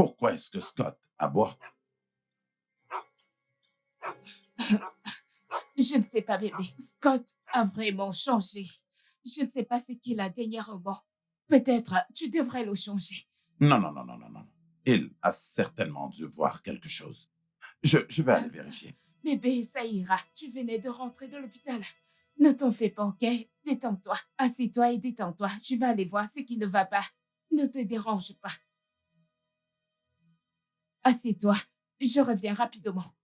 Pourquoi est-ce que Scott aboie? Je ne sais pas, bébé. Scott a vraiment changé. Je ne sais pas ce qu'il a dernièrement. Peut-être tu devrais le changer. Non, non, non, non, non, non. Il a certainement dû voir quelque chose. Je vais Euh, aller vérifier. Bébé, ça ira. Tu venais de rentrer de l'hôpital. Ne t'en fais pas, ok? Détends-toi. Assieds-toi et détends-toi. Je vais aller voir ce qui ne va pas. Ne te dérange pas. Assieds-toi. Je reviens rapidement.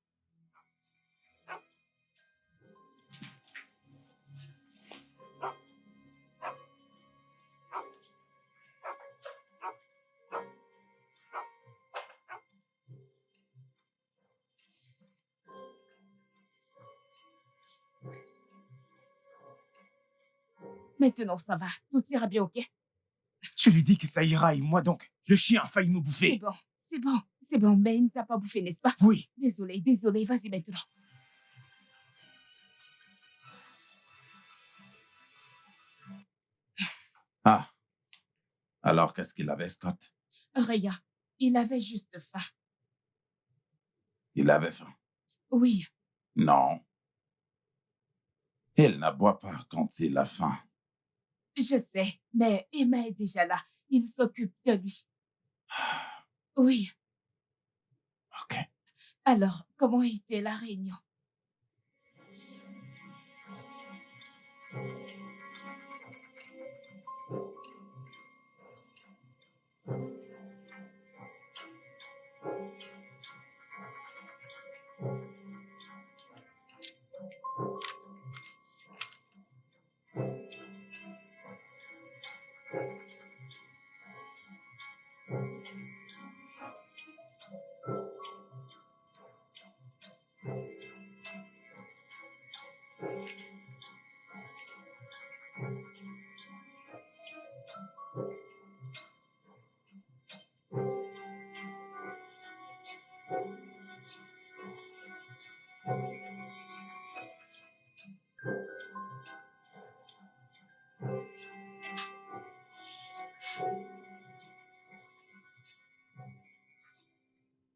Maintenant, ça va. Tout ira bien, ok? Je lui dis que ça ira et moi donc. Le chien a failli me C'est bouffer. bon. C'est bon. C'est bon. Mais il ne t'a pas bouffé, n'est-ce pas? Oui. Désolée, désolée. Vas-y maintenant. Ah, alors qu'est-ce qu'il avait, Scott? Rien. Il avait juste faim. Il avait faim. Oui, Non, il n'aboie pas quand il a faim. je sais. Mais Emma est déjà là. Il s'occupe de lui. Oui. OK. Alors, comment était la réunion?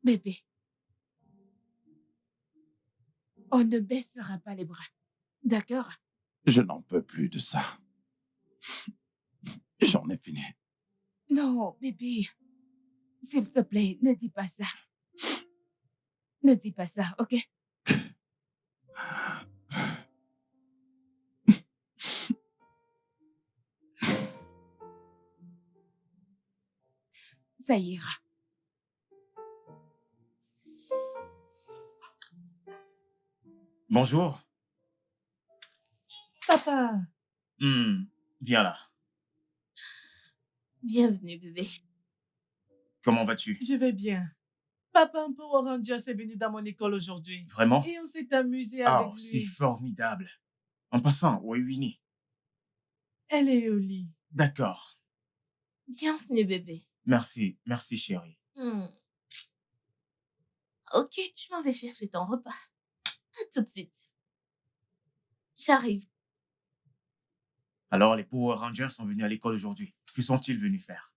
Bébé, on ne baissera pas les bras. D'accord? Je n'en peux plus de ça. J'en ai fini. Non, bébé. S'il te plaît, ne dis pas ça. Ne dis pas ça, ok? Ça ira. Bonjour. Papa, Hmm, viens là. bienvenue, bébé. Comment vas-tu? Je vais bien. Papa, un Power Ranger est venu dans mon école aujourd'hui. Vraiment? Et on s'est amusé avec Oh, c'est lui. formidable. En passant, où est Winnie? Elle est au lit. D'accord. Bienvenue, bébé. Merci, merci chérie. Ok, je m'en vais chercher ton repas. À tout de suite. J'arrive. Alors, les Power Rangers sont venus à l'école aujourd'hui. Que sont-ils venus faire?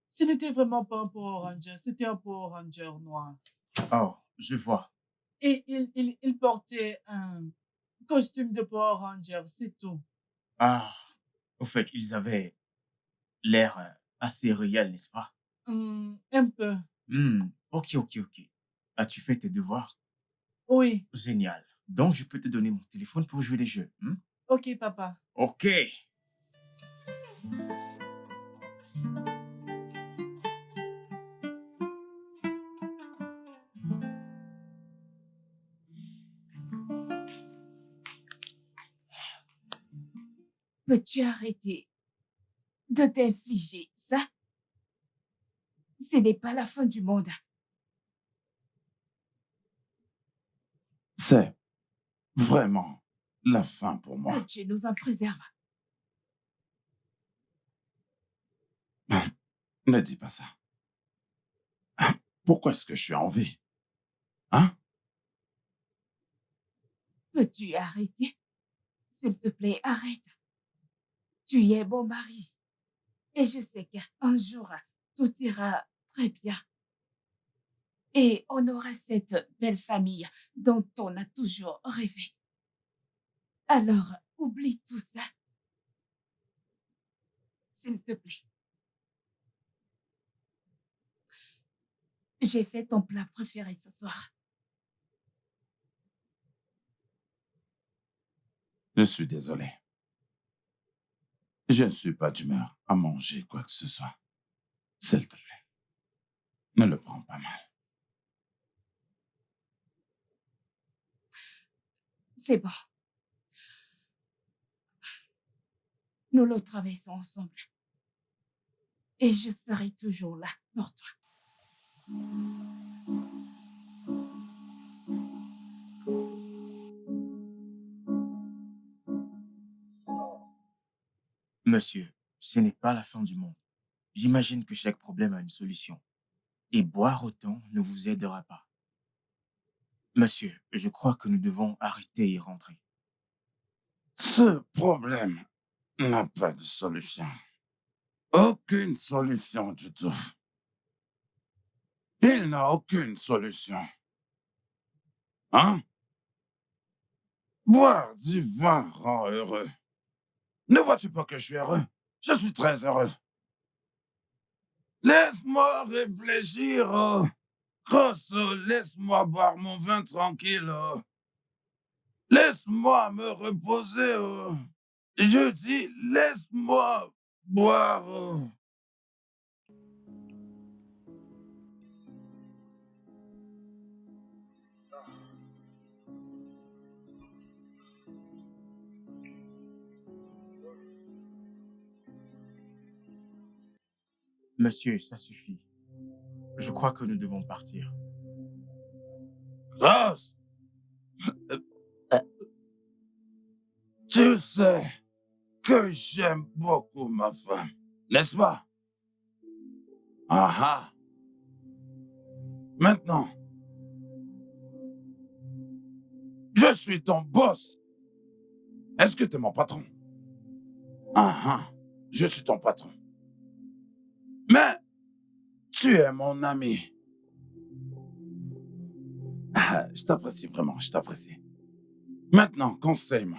Ce n'était vraiment pas un Power Ranger, c'était un Power Ranger noir. Oh, je vois. Et il portait un costume de Power Ranger, c'est tout. Ah, au fait, ils avaient l'air assez réel, n'est-ce pas? Un peu. Ok, ok, ok. As-tu fait tes devoirs? Oui. Génial. Donc, je peux te donner mon téléphone pour jouer les jeux. Ok, papa. Ok. Peux-tu arrêter de t'infliger ça? Ce n'est pas la fin du monde. C'est vraiment la fin pour Que moi. Dieu nous en préserve. Ne dis pas ça. Pourquoi est-ce que je suis en vie? Hein? Peux-tu arrêter? S'il te plaît, arrête. Tu es bon mari. Et je sais qu'un jour, tout ira très bien. Et on aura cette belle famille dont on a toujours rêvé. Alors, oublie tout ça, s'il te plaît. J'ai fait ton plat préféré ce soir. Je suis désolé. Je ne suis pas d'humeur à manger quoi que ce soit. S'il te plaît, ne le prends pas mal. C'est bon. Nous le travaillons ensemble. Et je serai toujours là pour toi. Monsieur, ce n'est pas la fin du monde. J'imagine que chaque problème a une solution. Et boire autant ne vous aidera pas. Monsieur, je crois que nous devons arrêter et rentrer. Ce problème n'a pas de solution. Aucune solution du tout. Il n'a aucune solution. Hein? Boire du vin rend heureux. Ne vois-tu pas que je suis heureux? Je suis très heureux. Laisse-moi réfléchir, oh. Grosse, laisse-moi boire mon vin tranquille, oh. Laisse-moi me reposer, oh. Je dis, laisse-moi boire, oh. Monsieur, ça suffit. Je crois que nous devons partir. Grosse, tu sais que j'aime beaucoup ma femme, n'est-ce pas? Ah ah. Maintenant, je suis ton boss. Est-ce que tu es mon patron? Ah ah. Je suis ton patron. Mais tu es mon ami. Ah, je t'apprécie vraiment, je t'apprécie. Maintenant, conseille-moi.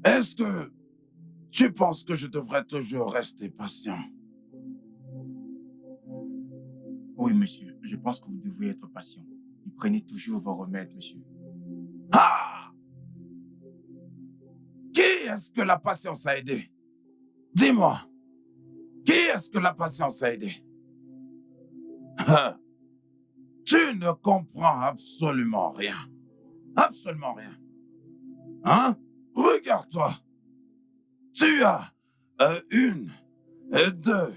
Est-ce que tu penses que je devrais toujours rester patient? Oui, monsieur, je pense que vous devriez être patient. Et prenez toujours vos remèdes, monsieur. Ah! Qui est-ce que la patience a aidé? Dis-moi, qui est-ce que la patience a aidé? Ah, tu ne comprends absolument rien. Absolument rien. Hein? Regarde-toi. Tu as une, et deux,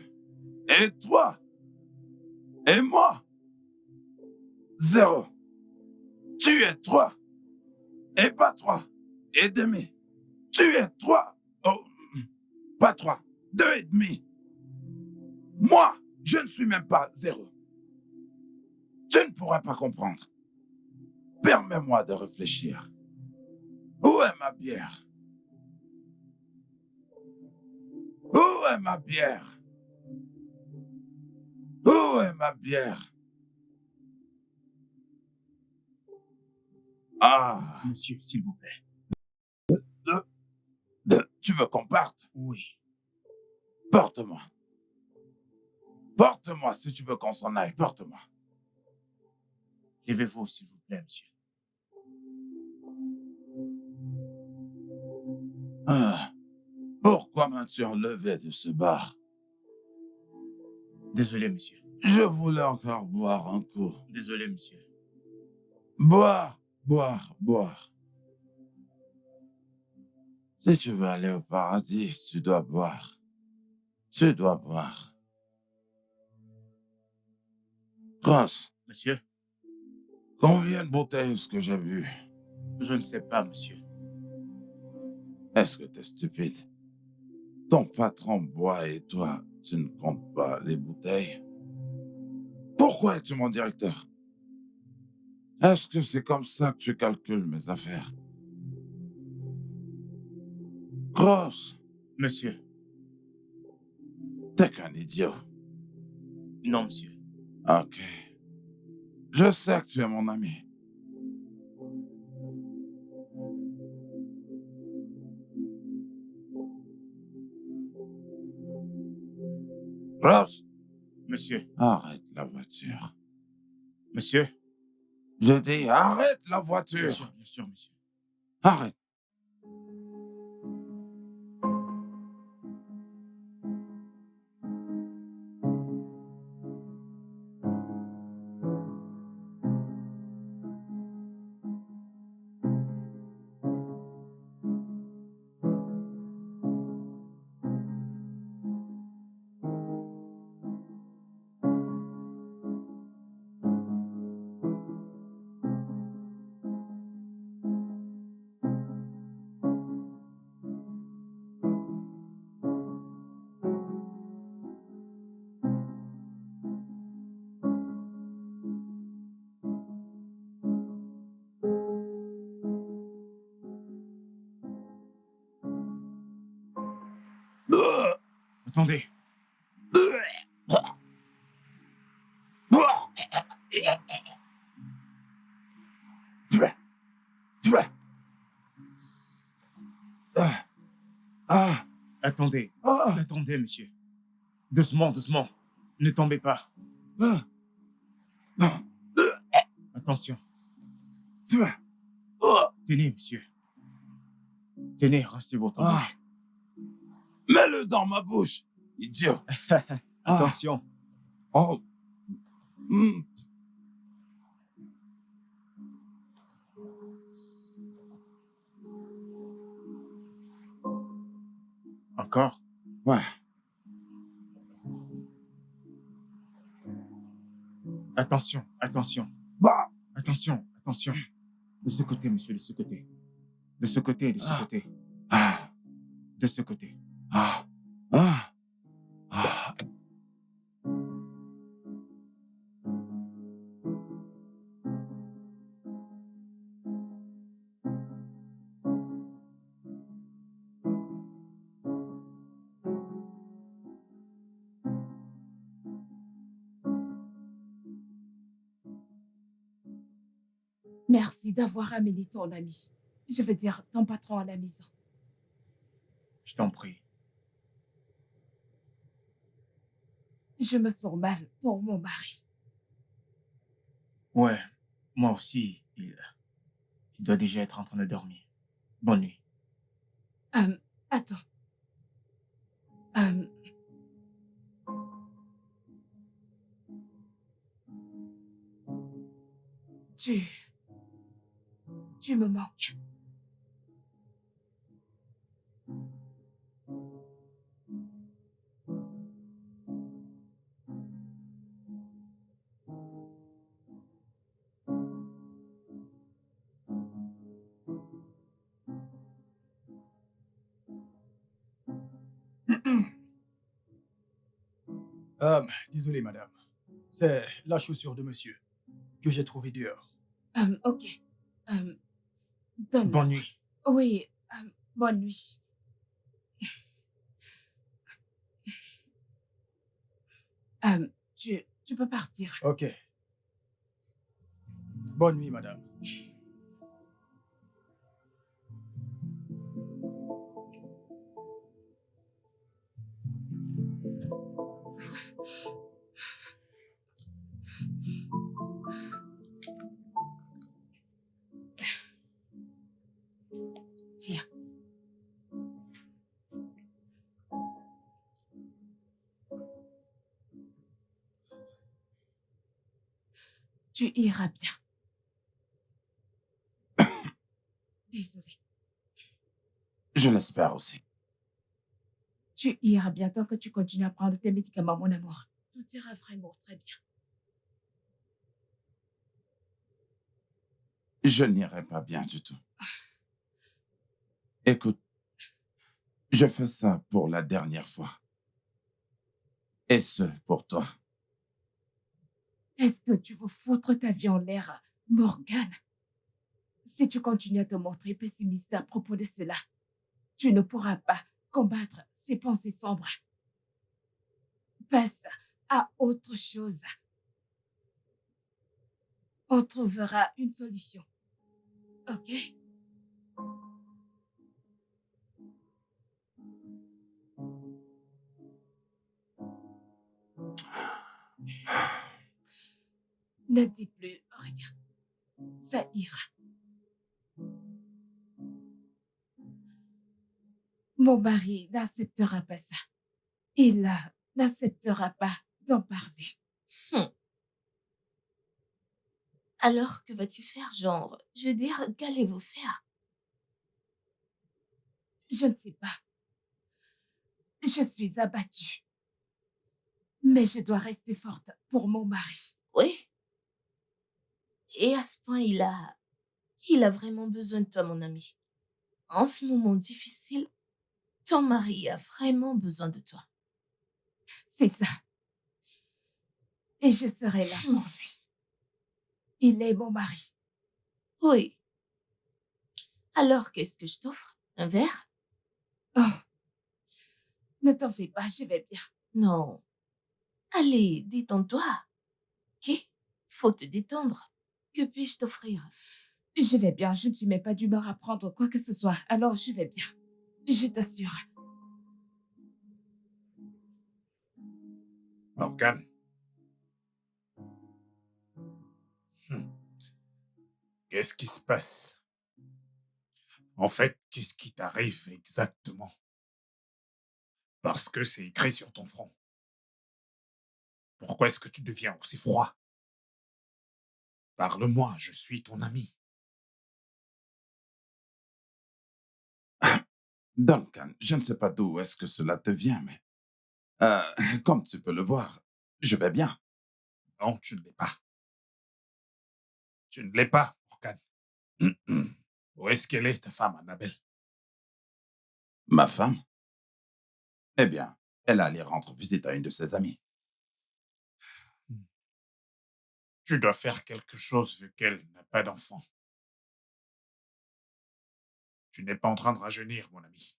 et trois. Et moi, zéro. Tu es trois, et pas trois, et demi. Tu es trois, oh, pas trois, deux et demi. Moi, je ne suis même pas zéro. Tu ne pourrais pas comprendre. Permets-moi de réfléchir. Où est ma bière? Où est ma bière? Où est ma bière? Ah, Monsieur, s'il vous plaît. tu veux qu'on parte? Oui. Porte-moi. Porte-moi si tu veux qu'on s'en aille. Porte-moi. Levez-vous, s'il vous plaît, monsieur. Ah, pourquoi m'as-tu enlevé de ce bar? Désolé, monsieur. Je voulais encore boire un coup. Désolé, monsieur. Boire, boire, boire. Si tu veux aller au paradis, tu dois boire. Tu dois boire. Grosse, Monsieur, combien de bouteilles est-ce que j'ai bu? je ne sais pas, monsieur. Est-ce que t'es stupide? Ton patron boit et toi, tu ne comptes pas les bouteilles? Pourquoi es-tu mon directeur? Est-ce que c'est comme ça que tu calcules mes affaires? Grosse, Monsieur, t'es qu'un idiot. Non, monsieur. Ok. Je sais que tu es mon ami. Ross, Monsieur. arrête la voiture. Monsieur. Je dis arrête la Bien voiture. sûr, monsieur. Arrête. Attendez. Attendez. Attendez, monsieur. Doucement, doucement. Ne tombez pas. Attention. Tenez, monsieur. Tenez, rincez votre bouche. Mets-le dans ma bouche, idiot. Attention. Oh. Hmm. Encore. Ouais. Attention, attention. Bah. Attention, attention. De ce côté, monsieur, de ce côté. De ce côté, de ce côté. Ah. De ce côté. Ah. Ah. Ah. Merci d'avoir amené ton ami. Je veux dire, ton patron à la maison. Je t'en prie. Je me sens mal pour mon mari. Ouais, moi aussi, il doit déjà être en train de dormir. Bonne nuit. Attends. Euh, tu me manques. Désolé, madame. C'est la chaussure de monsieur que j'ai trouvée dehors. Ok. Donne-le. Bonne nuit. Oui, bonne nuit. Tu peux partir. Ok. Bonne nuit, madame. Tiens. Tu iras bien. Désolée. Je l'espère aussi. Tu iras bien tant que tu continues à prendre tes médicaments, mon amour. Tout ira vraiment très bien. Je n'irai pas bien du tout. Écoute, je fais ça pour la dernière fois. Et ce, pour toi. Est-ce que tu veux foutre ta vie en l'air, Morgane? Si tu continues à te montrer pessimiste à propos de cela, tu ne pourras pas combattre ces pensées sombres. Passe à autre chose. On trouvera une solution. OK? Ne dis plus rien. Ça ira. Mon mari n'acceptera pas ça. Il n'acceptera pas d'en parler. Hum. Alors, que vas-tu faire, genre? Je veux dire, qu'allez-vous faire? Je ne sais pas. Je suis abattue. Mais je dois rester forte pour mon mari. Oui? Et à ce point, il a vraiment besoin de toi, mon ami. En ce moment difficile, ton mari a vraiment besoin de toi. C'est ça. Et je serai là pour lui. Il est mon mari. Oui. Alors, qu'est-ce que je t'offre? Un verre? Oh, ne t'en fais pas, je vais bien. Non. Allez, détends-toi. OK? Faut te détendre. Que puis-je t'offrir? Je vais bien, je ne suis même pas d'humeur à prendre quoi que ce soit, alors je vais bien. Je t'assure. Morgane. Hmm. Qu'est-ce qui se passe? En fait, qu'est-ce qui t'arrive exactement? Parce que c'est écrit sur ton front. Pourquoi est-ce que tu deviens aussi froid? Parle-moi, je suis ton ami. Duncan, je ne sais pas d'où est-ce que cela te vient, mais comme tu peux le voir, je vais bien. Non, tu ne l'es pas. Tu ne l'es pas, Morgane. Où est-ce qu'elle est, ta femme, Annabelle? Ma femme? Eh bien, elle allait rendre visite à une de ses amies. Tu dois faire quelque chose vu qu'elle n'a pas d'enfant. Tu n'es pas en train de rajeunir, mon ami.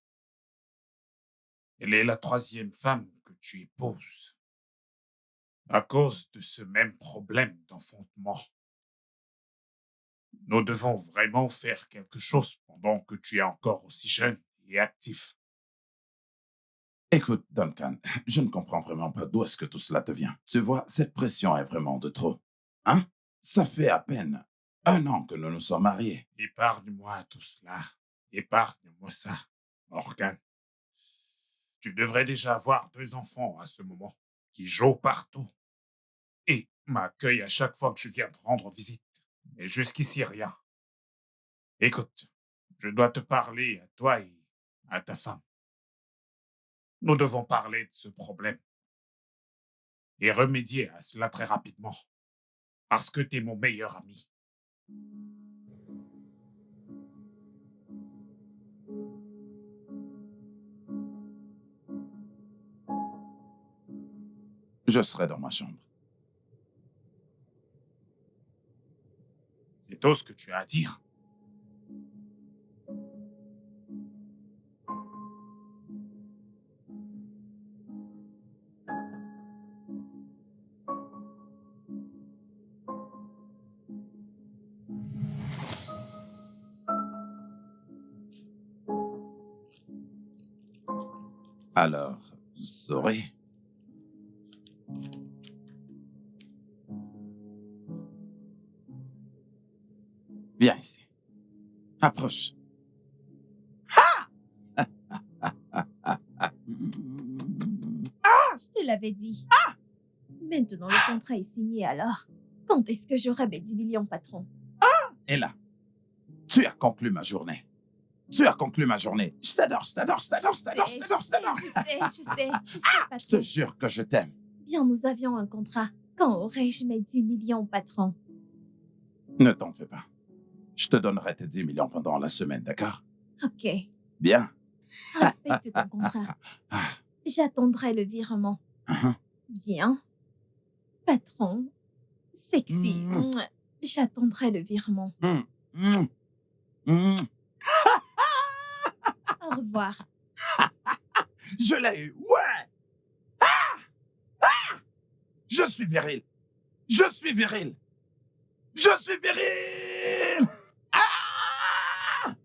Elle est la troisième femme que tu épouses à cause de ce même problème d'enfantement. Nous devons vraiment faire quelque chose pendant que tu es encore aussi jeune et actif. Écoute, Duncan, je ne comprends vraiment pas d'où est-ce que tout cela te vient. Tu vois, cette pression est vraiment de trop. Hein? Ça fait à peine 1 an que nous nous sommes mariés. Épargne-moi tout cela. Épargne-moi ça, Morgan. Tu devrais déjà avoir 2 enfants à ce moment, qui jouent partout et m'accueillent à chaque fois que je viens te rendre visite. Mais jusqu'ici, rien. Écoute, je dois te parler à toi et à ta femme. Nous devons parler de ce problème et remédier à cela très rapidement, parce que tu es mon meilleur ami. Je serai dans ma chambre. C'est tout ce que tu as à dire. Alors, souris. Viens ici. Approche. Je te l'avais dit. Maintenant, le contrat est signé alors. Quand est-ce que j'aurai mes 10 millions, patron? Et là, tu as conclu ma journée. Tu as conclu ma journée. Je t'adore, je t'adore, je t'adore, je t'adore, je t'adore, je t'adore. Je sais, Je te patron. jure que je t'aime. Bien, nous avions un contrat. Quand aurai-je mes 10 millions, patron? Ne t'en fais pas. Je te donnerai tes 10 millions pendant la semaine, d'accord? Ok. Bien. Respecte ton contrat. Ah, J'attendrai le virement. hein. Bien. Patron. Sexy. Mm. J'attendrai le virement. Mm, mm, mm. Au revoir. Je l'ai eu. Ouais. Je suis viril. Je suis viril. Je suis viril. Ah!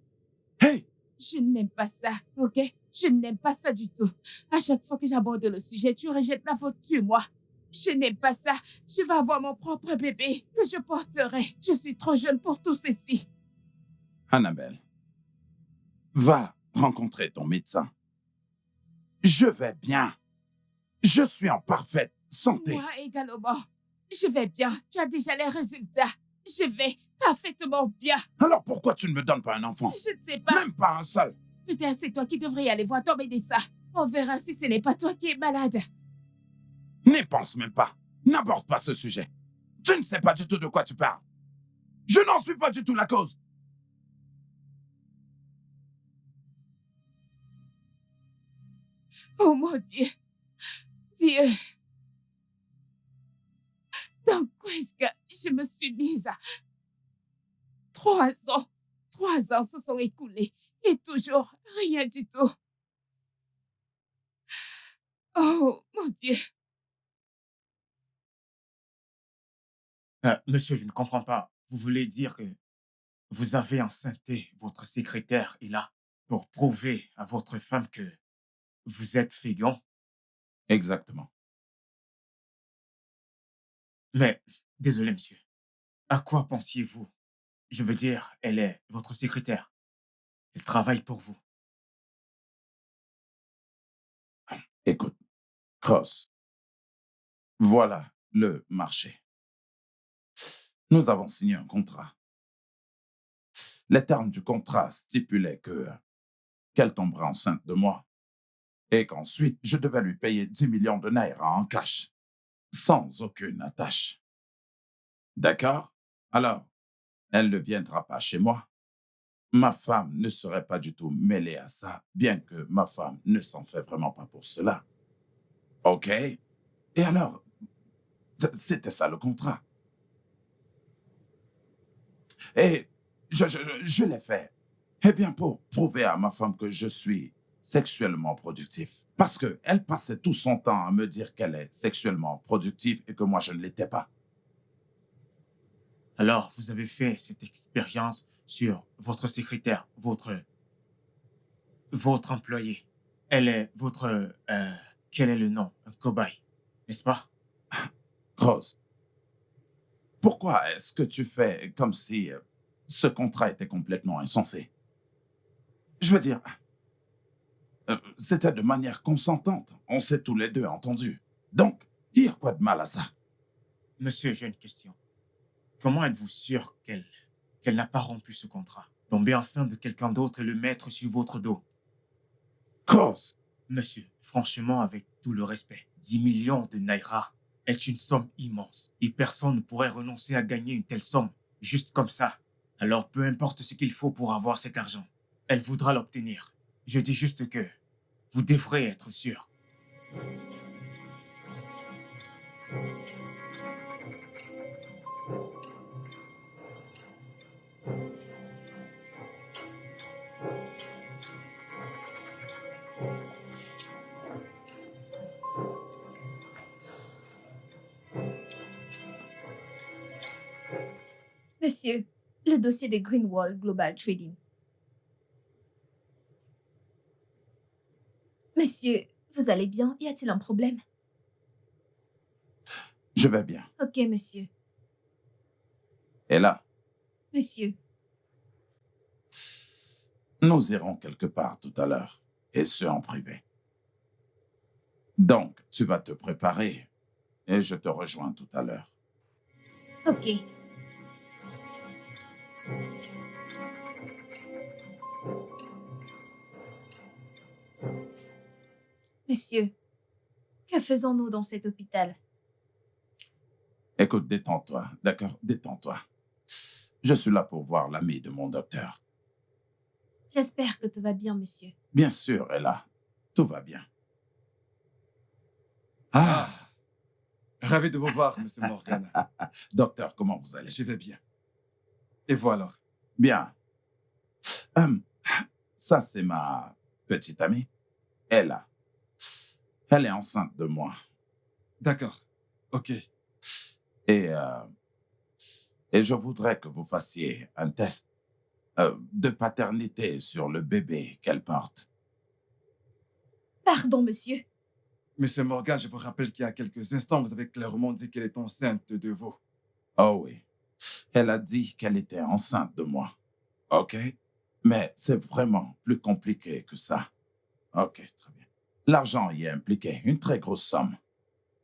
Hey! Je n'aime pas ça, ok? Je n'aime pas ça du tout. À chaque fois que j'aborde le sujet, tu rejettes la faute sur moi. Je n'aime pas ça. Je vais avoir mon propre bébé que je porterai. Je suis trop jeune pour tout ceci. Annabelle, va rencontrer ton médecin. Je vais bien. Je suis en parfaite santé. Moi également. Je vais bien. Tu as déjà les résultats. Je vais parfaitement bien. Alors pourquoi tu ne me donnes pas un enfant? Je ne sais pas. Même pas un seul. Peut-être c'est toi qui devrais aller voir ton médecin. On verra si ce n'est pas toi qui es malade. N'y pense même pas. N'aborde pas ce sujet. Tu ne sais pas du tout de quoi tu parles. Je n'en suis pas du tout la cause. Oh mon Dieu. Dieu. Dans quoi est-ce que je me suis mise à... 3 ans. 3 ans se sont écoulés et toujours rien du tout. Oh mon Dieu. Monsieur, je ne comprends pas. Vous voulez dire que vous avez enceinté votre secrétaire et là pour prouver à votre femme que vous êtes fécond? Exactement. Mais, désolé, monsieur. À quoi pensiez-vous? Je veux dire, elle est votre secrétaire. Elle travaille pour vous. Écoute, Cross, voilà le marché. Nous avons signé un contrat. Les termes du contrat stipulaient qu'elle tomberait enceinte de moi et qu'ensuite je devais lui payer 10 millions de naira en cash, sans aucune attache. D'accord? Alors, elle ne viendra pas chez moi. Ma femme ne serait pas du tout mêlée à ça, bien que ma femme ne s'en fait vraiment pas pour cela. OK? Et alors, c'était ça le contrat. Et je l'ai fait. Eh bien, pour prouver à ma femme que je suis sexuellement productif. Parce qu'elle passait tout son temps à me dire qu'elle est sexuellement productive et que moi, je ne l'étais pas. Alors, vous avez fait cette expérience sur votre secrétaire, votre employé. Elle est votre... quel est le nom? Un cobaye, n'est-ce pas? Grosse, pourquoi est-ce que tu fais comme si ce contrat était complètement insensé? Je veux dire, c'était de manière consentante. On s'est tous les deux entendus. Donc, il y a quoi de mal à ça? Monsieur, j'ai une question. Comment êtes-vous sûr qu'elle n'a pas rompu ce contrat? Tomber enceinte de quelqu'un d'autre et le mettre sur votre dos? Grosse, Monsieur, franchement, avec tout le respect, 10 millions de naira est une somme immense et personne ne pourrait renoncer à gagner une telle somme juste comme ça. Alors, peu importe ce qu'il faut pour avoir cet argent, elle voudra l'obtenir. Je dis juste que vous devrez être sûr. Monsieur, le dossier de Greenwall Global Trading. Monsieur, vous allez bien? Y a-t-il un problème? je vais bien. Ok, monsieur. Et là, Monsieur, nous irons quelque part tout à l'heure, et ce en privé. Donc, tu vas te préparer, et je te rejoins tout à l'heure. ok. Monsieur, que faisons-nous dans cet hôpital? Écoute, détends-toi, d'accord? Détends-toi. Je suis là pour voir l'ami de mon docteur. J'espère que tout va bien, monsieur. Bien sûr, Ella, tout va bien. Ah, ravi de vous voir, Monsieur Morgan. Docteur, comment vous allez? Je vais bien. Et vous alors? Bien. Hum, ça, c'est ma petite amie, Ella. Elle est enceinte de moi. D'accord. Ok. Et, euh, et je voudrais que vous fassiez un test de paternité sur le bébé qu'elle porte. Pardon, monsieur. Monsieur Morgan, je vous rappelle qu'il y a quelques instants, vous avez clairement dit qu'elle est enceinte de vous. Oh oui, elle a dit qu'elle était enceinte de moi. OK? Mais c'est vraiment plus compliqué que ça. OK, très bien. L'argent y est impliqué, une très grosse somme.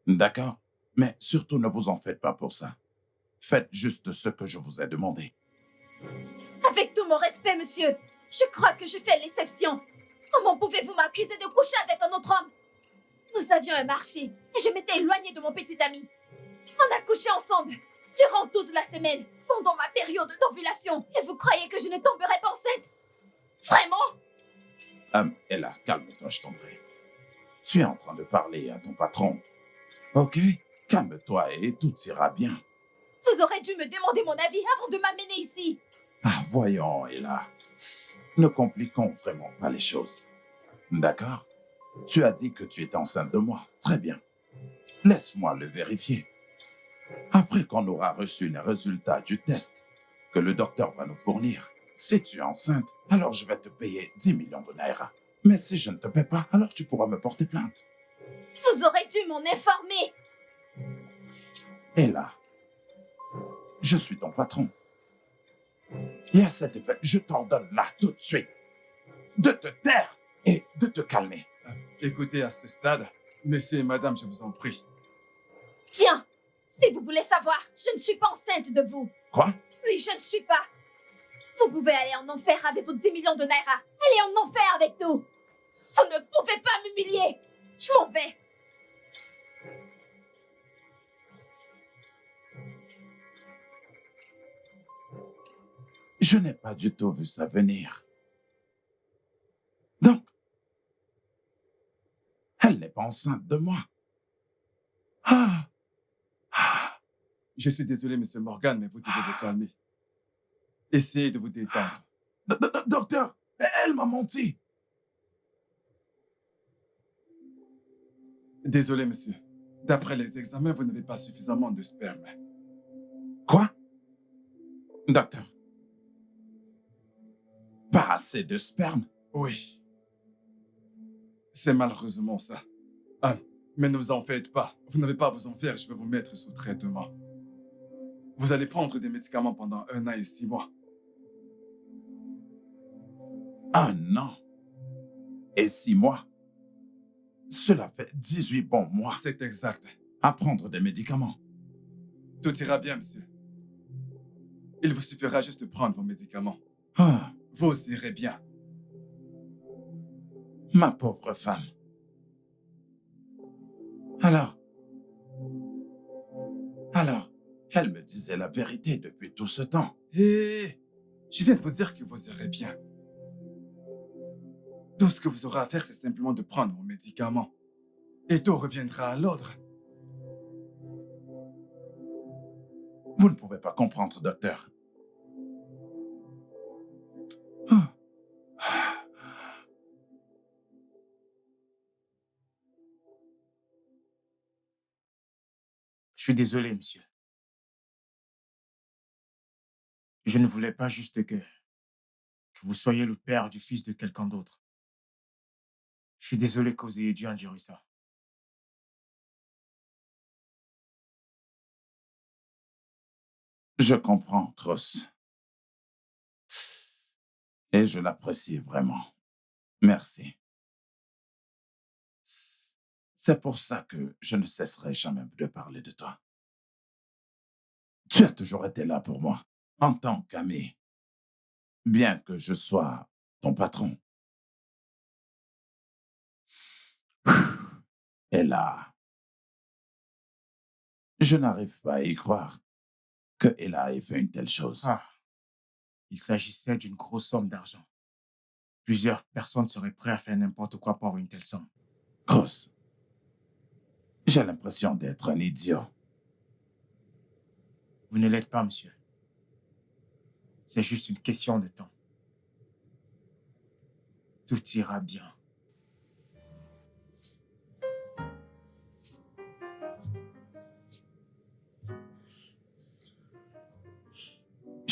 D'accord? Mais surtout, ne vous en faites pas pour ça. Faites juste ce que je vous ai demandé. Avec tout mon respect, monsieur, je crois que je fais l'exception. Comment pouvez-vous m'accuser de coucher avec un autre homme? Nous avions un marché et je m'étais éloignée de mon petit ami. On a couché ensemble durant toute la semaine, pendant ma période d'ovulation. Et vous croyez que je ne tomberai pas enceinte? Vraiment? Ella, calme-toi, je t'en prie. Tu es en train de parler à ton patron. OK? Calme-toi et tout ira bien. Vous aurez dû me demander mon avis avant de m'amener ici. Ah, voyons, Ella. Ne compliquons vraiment pas les choses. D'accord? Tu as dit que tu étais enceinte de moi. Très bien. Laisse-moi le vérifier. Après qu'on aura reçu les résultats du test que le docteur va nous fournir, si tu es enceinte, alors je vais te payer 10 millions de naira. Mais si je ne te paie pas, alors tu pourras me porter plainte. Vous aurez dû m'en informer. Et là, je suis ton patron. Et à cet effet, je t'ordonne là tout de suite de te taire et de te calmer. Écoutez, à ce stade, monsieur et madame, je vous en prie. Bien. Si vous voulez savoir, je ne suis pas enceinte de vous. Quoi? Oui, je ne suis pas. Vous pouvez aller en enfer avec vos 10 millions de naira. Allez en enfer avec nous. Vous ne pouvez pas m'humilier. Je m'en vais. Je n'ai pas du tout vu ça venir. Donc, elle n'est pas enceinte de moi. Ah! Ah! Je suis désolé, monsieur Morgan, mais vous devez vous calmer. Essayez de vous détendre. Docteur, elle m'a menti. Désolé, monsieur. D'après les examens, vous n'avez pas suffisamment de sperme. Quoi? Docteur, pas assez de sperme? Oui. C'est malheureusement ça. Ah, mais ne vous en faites pas. Vous n'avez pas à vous en faire, je vais vous mettre sous traitement. Vous allez prendre des médicaments pendant 1 an et 6 mois. 1 an et 6 mois. Cela fait 18 bons mois C'est exact. à prendre des médicaments. Tout ira bien, monsieur. Il vous suffira juste de prendre vos médicaments. Ah, Vous irez bien. ma pauvre femme. Alors, elle me disait la vérité depuis tout ce temps. Hé, je viens de vous dire que vous irez bien. Tout ce que vous aurez à faire, c'est simplement de prendre vos médicaments. Et tout reviendra à l'ordre. Vous ne pouvez pas comprendre, docteur. Ah. Je suis désolé, monsieur. Je ne voulais pas juste que vous soyez le père du fils de quelqu'un d'autre. Je suis désolé que vous ayez dû endurer ça. Je comprends, Cross. Et je l'apprécie vraiment. Merci. C'est pour ça que je ne cesserai jamais de parler de toi. Tu as toujours été là pour moi, en tant qu'ami, bien que je sois ton patron. Et là, je n'arrive pas à y croire que Ella ait fait une telle chose. Ah, il s'agissait d'une grosse somme d'argent. Plusieurs personnes seraient prêtes à faire n'importe quoi pour avoir une telle somme. Cross, j'ai l'impression d'être un idiot. Vous ne l'êtes pas, monsieur. C'est juste une question de temps. Tout ira bien.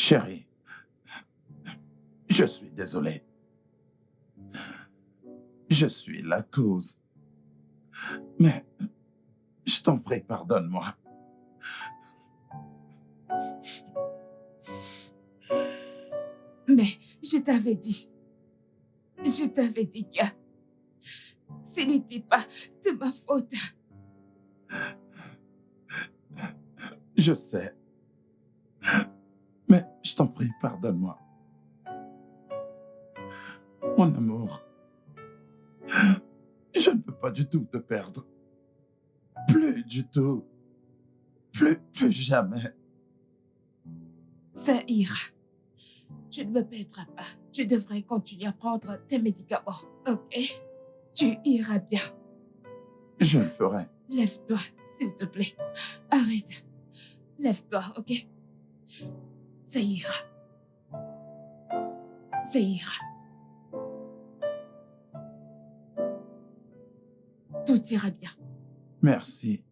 Chérie, je suis désolé. Je suis la cause. Mais je t'en prie, pardonne-moi. Mais je t'avais dit que ce n'était pas de ma faute. Je sais. Mais je t'en prie, pardonne-moi. Mon amour, je ne veux pas du tout te perdre. Plus du tout. Plus jamais. Ça ira. Tu ne me perdras pas. Tu devrais continuer à prendre tes médicaments, ok? Tu iras bien. Je le ferai. Lève-toi, s'il te plaît. Arrête. Lève-toi, ok? Ça ira. Ça ira. Tout ira bien. Merci.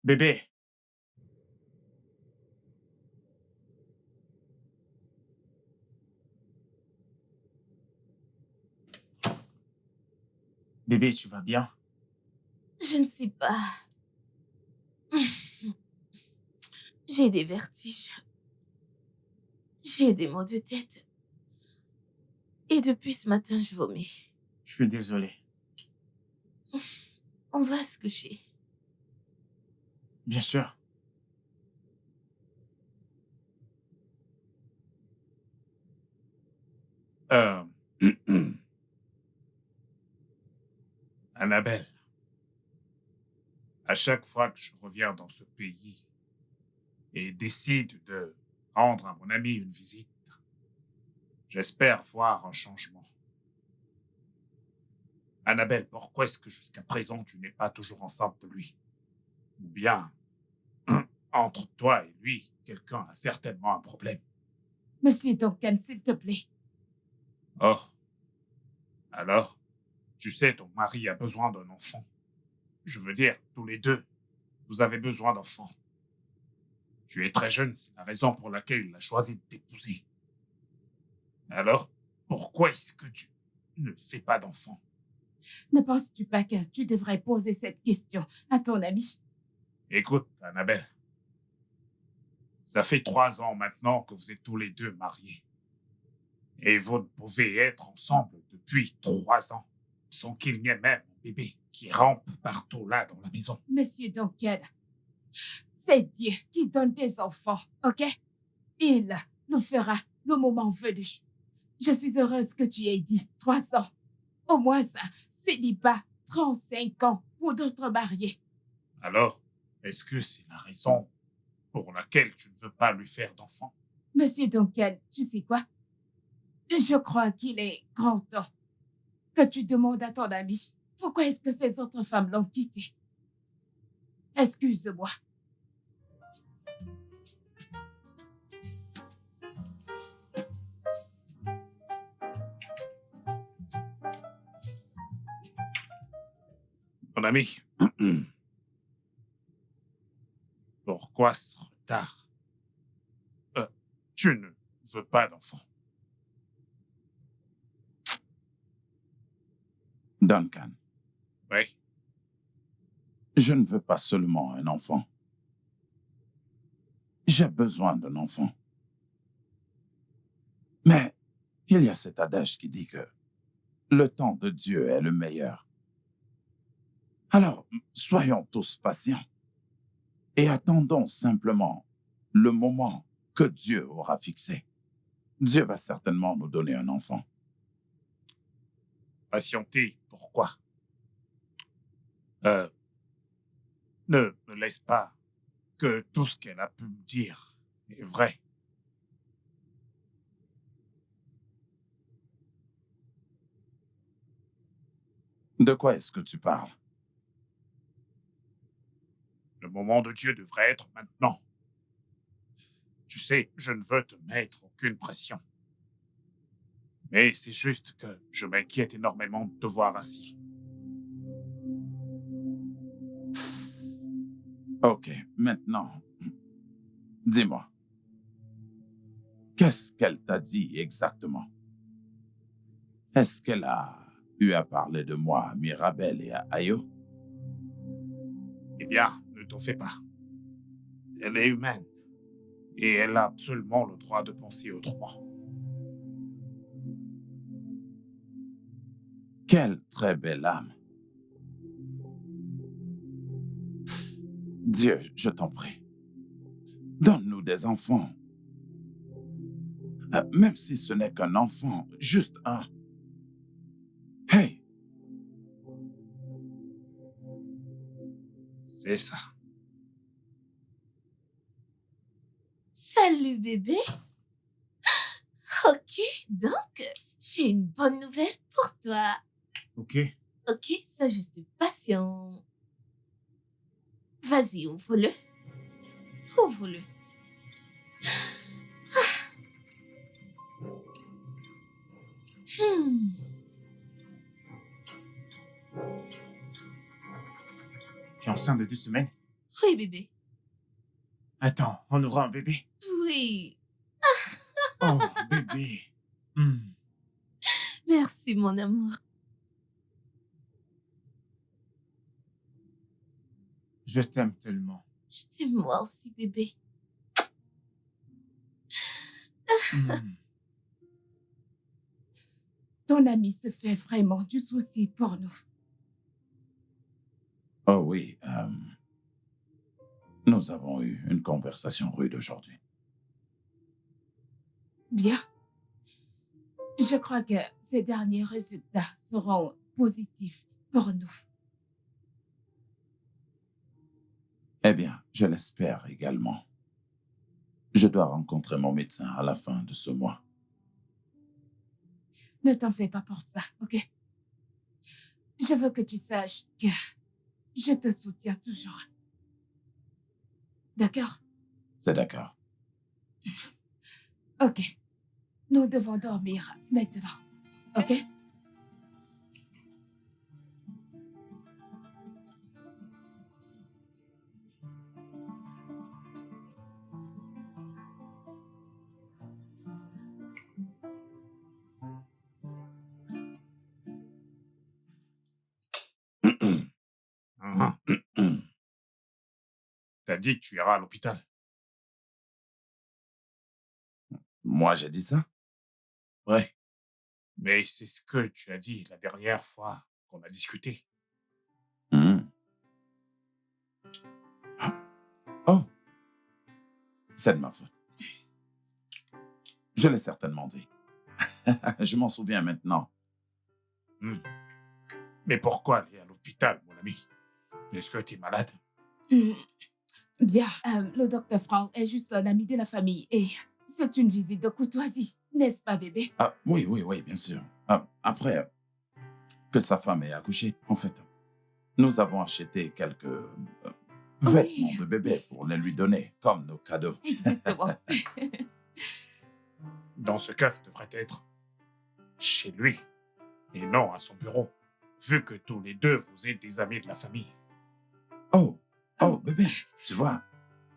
Bébé, bébé, tu vas bien? Je ne sais pas. J'ai des vertiges. J'ai des maux de tête. Et depuis ce matin, je vomis. Je suis désolé. On va se coucher. Bien sûr. Euh... Annabelle, à chaque fois que je reviens dans ce pays et décide de rendre à mon ami une visite, j'espère voir un changement. Annabelle, pourquoi est-ce que jusqu'à présent tu n'es pas toujours ensemble de lui? Ou bien, entre toi et lui, quelqu'un a certainement un problème. Monsieur Duncan, s'il te plaît. Oh, alors, tu sais, ton mari a besoin d'un enfant. Je veux dire, tous les deux, vous avez besoin d'enfants. Tu es très jeune, c'est la raison pour laquelle il a choisi de t'épouser. Alors, pourquoi est-ce que tu ne fais pas d'enfant? Ne penses-tu pas que tu devrais poser cette question à ton ami? Écoute, Annabelle, ça fait 3 ans maintenant que vous êtes tous les deux mariés. Et vous ne pouvez être ensemble depuis 3 ans sans qu'il n'y ait même un bébé qui rampe partout là dans la maison. Monsieur Duncan, c'est Dieu qui donne des enfants, ok? Il nous fera le moment venu. Je suis heureuse que tu aies dit 3 ans. Au moins ça, célibat, 35 ans pour d'autres mariés. Alors, est-ce que c'est la raison pour laquelle tu ne veux pas lui faire d'enfant? Monsieur Duncan, tu sais quoi? Je crois qu'il est grand temps que tu demandes à ton ami pourquoi est-ce que ces autres femmes l'ont quitté. Excuse-moi. ami, pourquoi ce retard? Tu ne veux pas d'enfant. Duncan, Oui, je ne veux pas seulement un enfant. J'ai besoin d'un enfant. Mais il y a cet adage qui dit que le temps de Dieu est le meilleur. Alors, soyons tous patients et attendons simplement le moment que Dieu aura fixé. Dieu va certainement nous donner un enfant. patienter, pourquoi? Ne me laisse pas que tout ce qu'elle a pu me dire est vrai. De quoi est-ce que tu parles? Le moment de Dieu devrait être maintenant. Tu sais, je ne veux te mettre aucune pression. Mais c'est juste que je m'inquiète énormément de te voir ainsi. Ok, maintenant, dis-moi, qu'est-ce qu'elle t'a dit exactement? Est-ce qu'elle a eu à parler de moi à Mirabel et à Ayo? Eh bien, ne t'en fais pas. Elle est humaine. Et elle a absolument le droit de penser autrement. Quelle très belle âme. Dieu, je t'en prie, donne-nous des enfants. Même si ce n'est qu'un enfant, juste un. Hey, C'est ça. Salut bébé. Ok, donc, j'ai une bonne nouvelle pour toi. Ok. Ok, ça juste patient. Vas-y, ouvre-le. Ouvre-le. Hmm. Tu es enceinte de 2 semaines? Oui, bébé. Attends, on aura un bébé? Oui. Oh, bébé. Hmm. Merci, mon amour. Je t'aime tellement. Je t'aime moi aussi, bébé. Hmm. Ton ami se fait vraiment du souci pour nous. oh oui, nous avons eu une conversation rude aujourd'hui. Bien. Je crois que ces derniers résultats seront positifs pour nous. Eh bien, je l'espère également. Je dois rencontrer mon médecin à la fin de ce mois. Ne t'en fais pas pour ça, ok? Je veux que tu saches que je te soutiens toujours. D'accord? C'est d'accord. Ok. Nous devons dormir maintenant, ok? Mhm. T'as dit que tu iras à l'hôpital. Moi, j'ai dit ça? Ouais. Mais c'est ce que tu as dit la dernière fois qu'on a discuté. Hmm. Ah. Oh, c'est de ma faute. Je l'ai certainement dit. Je m'en souviens maintenant. Mais pourquoi aller à l'hôpital, mon ami? Est-ce que tu es malade? Bien. Le docteur Frank est juste un ami de la famille et c'est une visite de courtoisie, n'est-ce pas, bébé? Ah, oui, oui, oui, bien sûr. Après que sa femme ait accouché, en fait, nous avons acheté quelques vêtements de bébé pour les lui donner comme nos cadeaux. Exactement. Dans ce cas, ça devrait être chez lui et non à son bureau. vu que tous les deux, vous êtes des amis de la famille. Oh, oh, bébé, tu vois,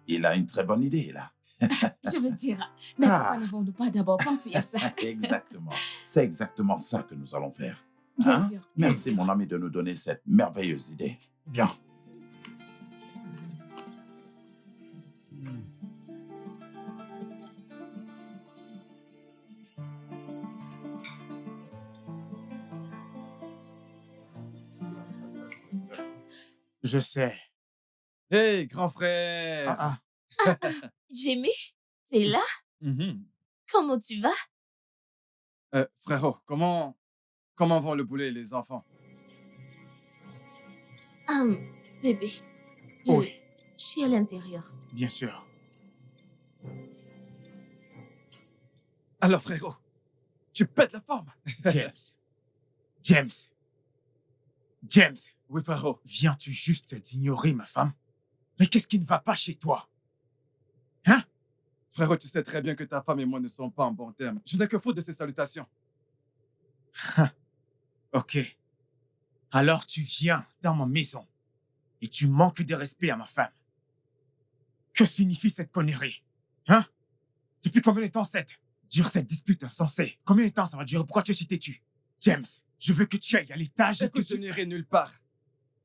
il a une très bonne idée, là. Je veux dire, mais Ah. pourquoi n'avons-nous pas d'abord pensé à ça? Exactement. C'est exactement ça que nous allons faire. Bien Hein? sûr. bien Merci, sûr. mon ami, de nous donner cette merveilleuse idée. Bien. Je sais. Hey, grand frère! Ah, Jamie, t'es là? Mhm. Comment tu vas? Frérot, comment vont le boulet et les enfants? Bébé, je, oui, je suis à l'intérieur. bien sûr. Alors, frérot, tu pètes la forme? James. James. James, Oui, frérot. viens-tu juste d'ignorer ma femme? Mais qu'est-ce qui ne va pas chez toi? Frérot, tu sais très bien que ta femme et moi ne sommes pas en bon terme. Je n'ai que foutre de ces salutations. Ok. Alors tu viens dans ma maison et tu manques de respect à ma femme. Que signifie cette connerie? Depuis combien de temps dure cette dispute insensée? Combien de temps ça va durer? Pourquoi tu es si têtu? James, je veux que tu ailles à l'étage et que Écoute, je tu... n'irai nulle part.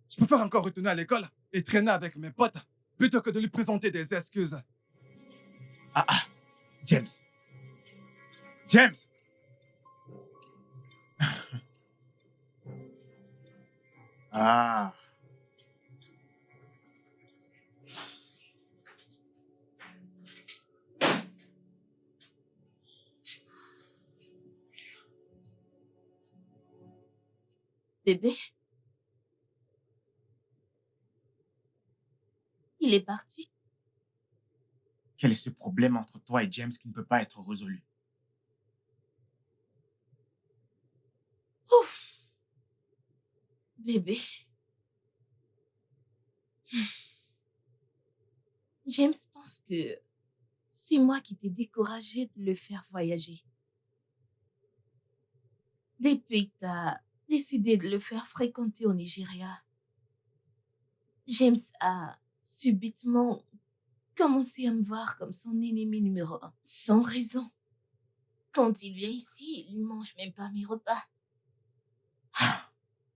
Je préfère encore retourner à l'école et traîner avec mes potes plutôt que de lui présenter des excuses. James. James! Ah. Bébé? Il est parti? Quel est ce problème entre toi et James qui ne peut pas être résolu? Ouf! Bébé. James pense que c'est moi qui t'ai découragé de le faire voyager. Depuis que t'as décidé de le faire fréquenter au Nigeria, James a subitement commencé à me voir comme son ennemi numéro 1, sans raison. Quand il vient ici, il ne mange même pas mes repas.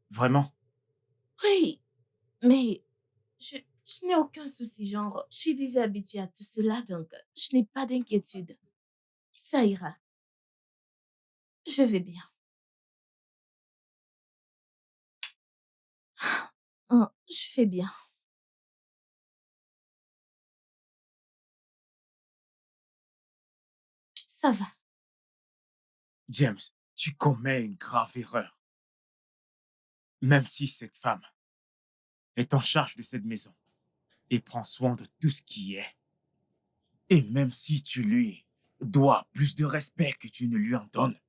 Vraiment? Oui, mais je n'ai aucun souci, genre, je suis déjà habituée à tout cela, donc je n'ai pas d'inquiétude. Ça ira. Je vais bien. Oh, je fais bien. Ça va. James, tu commets une grave erreur. Même si cette femme est en charge de cette maison et prend soin de tout ce qui est, et même si tu lui dois plus de respect que tu ne lui en donnes,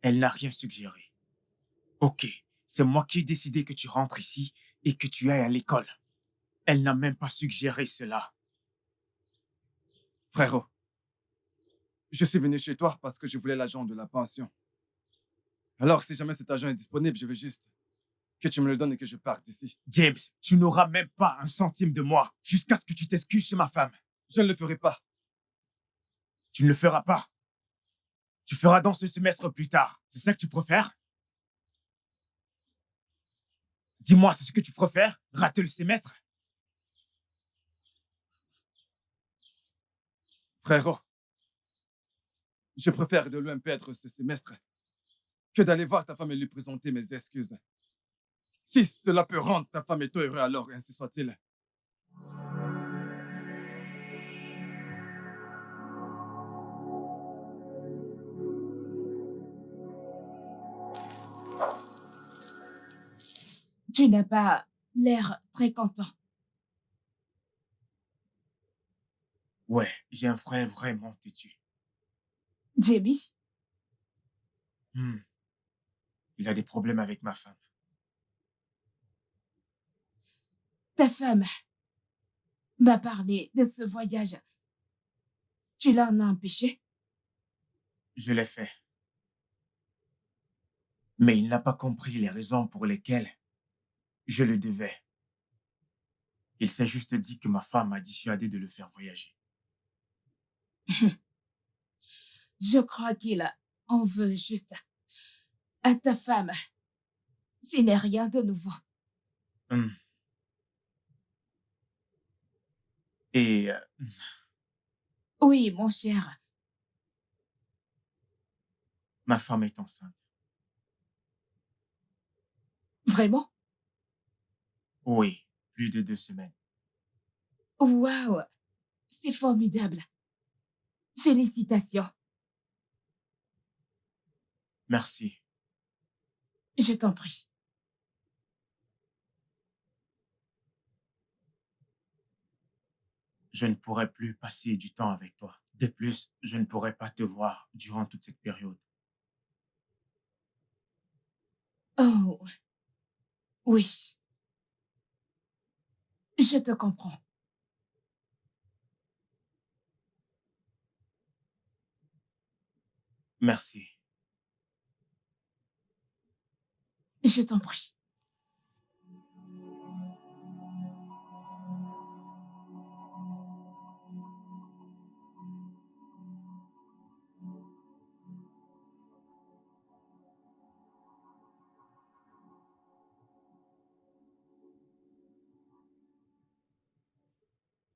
elle n'a rien suggéré. Ok, c'est moi qui ai décidé que tu rentres ici et que tu ailles à l'école. Elle n'a même pas suggéré cela. Frérot, je suis venu chez toi parce que je voulais l'agent de la pension. Alors, si jamais cet agent est disponible, je veux juste que tu me le donnes et que je parte d'ici. James, tu n'auras même pas un centime de moi jusqu'à ce que tu t'excuses chez ma femme. Je ne le ferai pas. Tu ne le feras pas. Tu feras dans ce semestre plus tard. C'est ça que tu préfères? Dis-moi, c'est ce que tu préfères? Rater le semestre? Frérot, je préfère de loin perdre ce semestre que d'aller voir ta femme et lui présenter mes excuses. Si cela peut rendre ta femme et toi heureux, alors ainsi soit-il. Tu n'as pas l'air très content. Ouais, j'ai un frère vraiment têtu. Jamie, Il a des problèmes avec ma femme. ta femme m'a parlé de ce voyage. Tu l'en as empêché? Je l'ai fait. Mais il n'a pas compris les raisons pour lesquelles je le devais. Il s'est juste dit que ma femme m'a dissuadé de le faire voyager. Je crois qu'il en veut juste à ta femme. Ce n'est rien de nouveau. Hum. Et Oui, mon cher. ma femme est enceinte. Vraiment? Oui, plus de 2 semaines. Waouh! C'est formidable. Félicitations. Merci. Je t'en prie. Je ne pourrai plus passer du temps avec toi. De plus, je ne pourrai pas te voir durant toute cette période. Oh, oui. Je te comprends. Merci. Je t'en prie.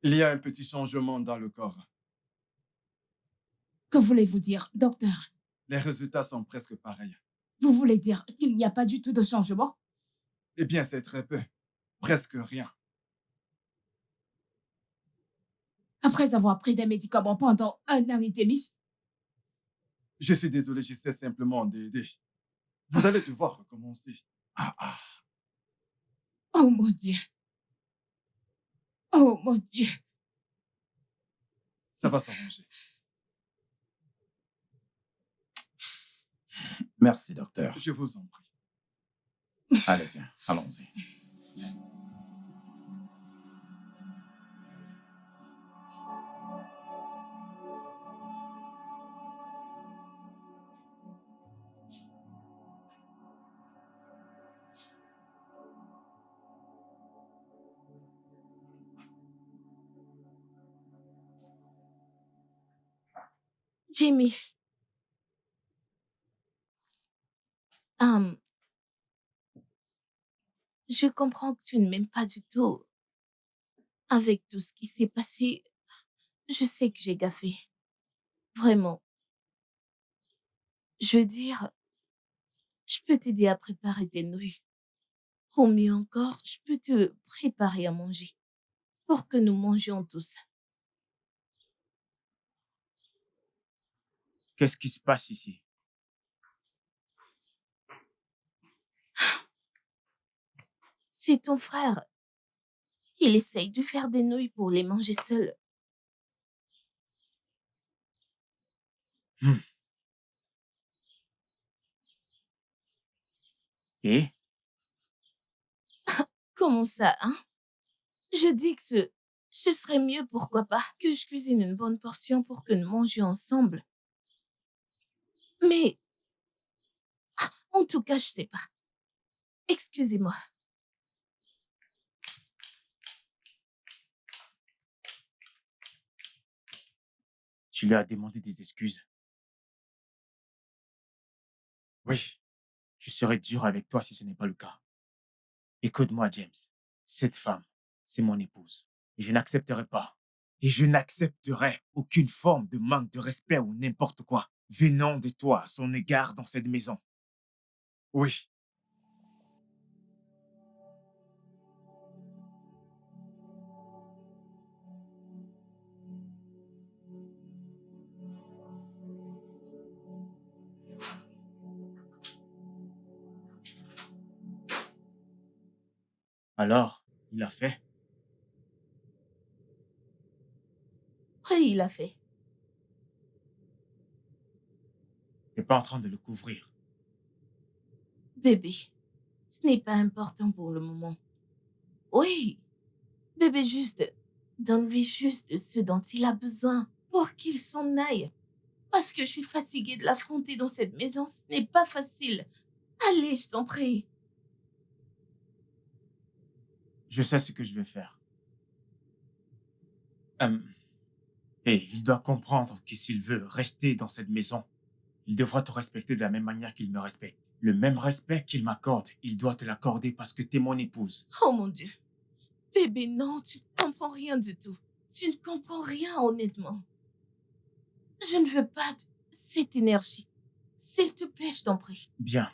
Il y a un petit changement dans le corps. Que voulez-vous dire, docteur? Les résultats sont presque pareils. Vous voulez dire qu'il n'y a pas du tout de changement? Eh bien, c'est très peu. Presque rien. Après avoir pris des médicaments pendant 1 an et demi? Je suis désolé, j'essaie simplement d'aider. Vous allez devoir recommencer. Oh mon Dieu. Oh mon Dieu. Ça va s'arranger. Merci, docteur. Je vous en prie. Allez, bien, allons-y. Jamie, hum, je comprends que tu ne m'aimes pas du tout. Avec tout ce qui s'est passé, je sais que j'ai gaffé. Vraiment. Je veux dire, je peux t'aider à préparer tes nouilles. Ou mieux encore, je peux te préparer à manger pour que nous mangions tous. Qu'est-ce qui se passe ici? C'est ton frère. Il essaye de faire des nouilles pour les manger seul. Hum. Et? Comment ça, hein? Je dis que ce serait mieux, pourquoi pas, que je cuisine une bonne portion pour que nous mangions ensemble. Mais, en tout cas, je sais pas. Excusez-moi. Tu lui as demandé des excuses. Oui. Je serai dur avec toi si ce n'est pas le cas. Écoute-moi, James. Cette femme, c'est mon épouse. Et je n'accepterai pas. Et je n'accepterai aucune forme de manque de respect ou n'importe quoi venant de toi à son égard dans cette maison. Oui. Alors, il a fait. Oui, il a fait. T'es pas en train de le couvrir. Bébé, ce n'est pas important pour le moment. Oui, bébé, juste, donne-lui juste ce dont il a besoin pour qu'il s'en aille. Parce que je suis fatiguée de l'affronter dans cette maison, ce n'est pas facile. Allez, je t'en prie. Je sais ce que je vais faire. Et il doit comprendre que s'il veut rester dans cette maison, il devra te respecter de la même manière qu'il me respecte. Le même respect qu'il m'accorde, il doit te l'accorder parce que t'es mon épouse. Oh mon Dieu. Bébé, non, tu ne comprends rien du tout. Tu ne comprends rien, honnêtement. Je ne veux pas de cette énergie. S'il te plaît, je t'en prie. Bien.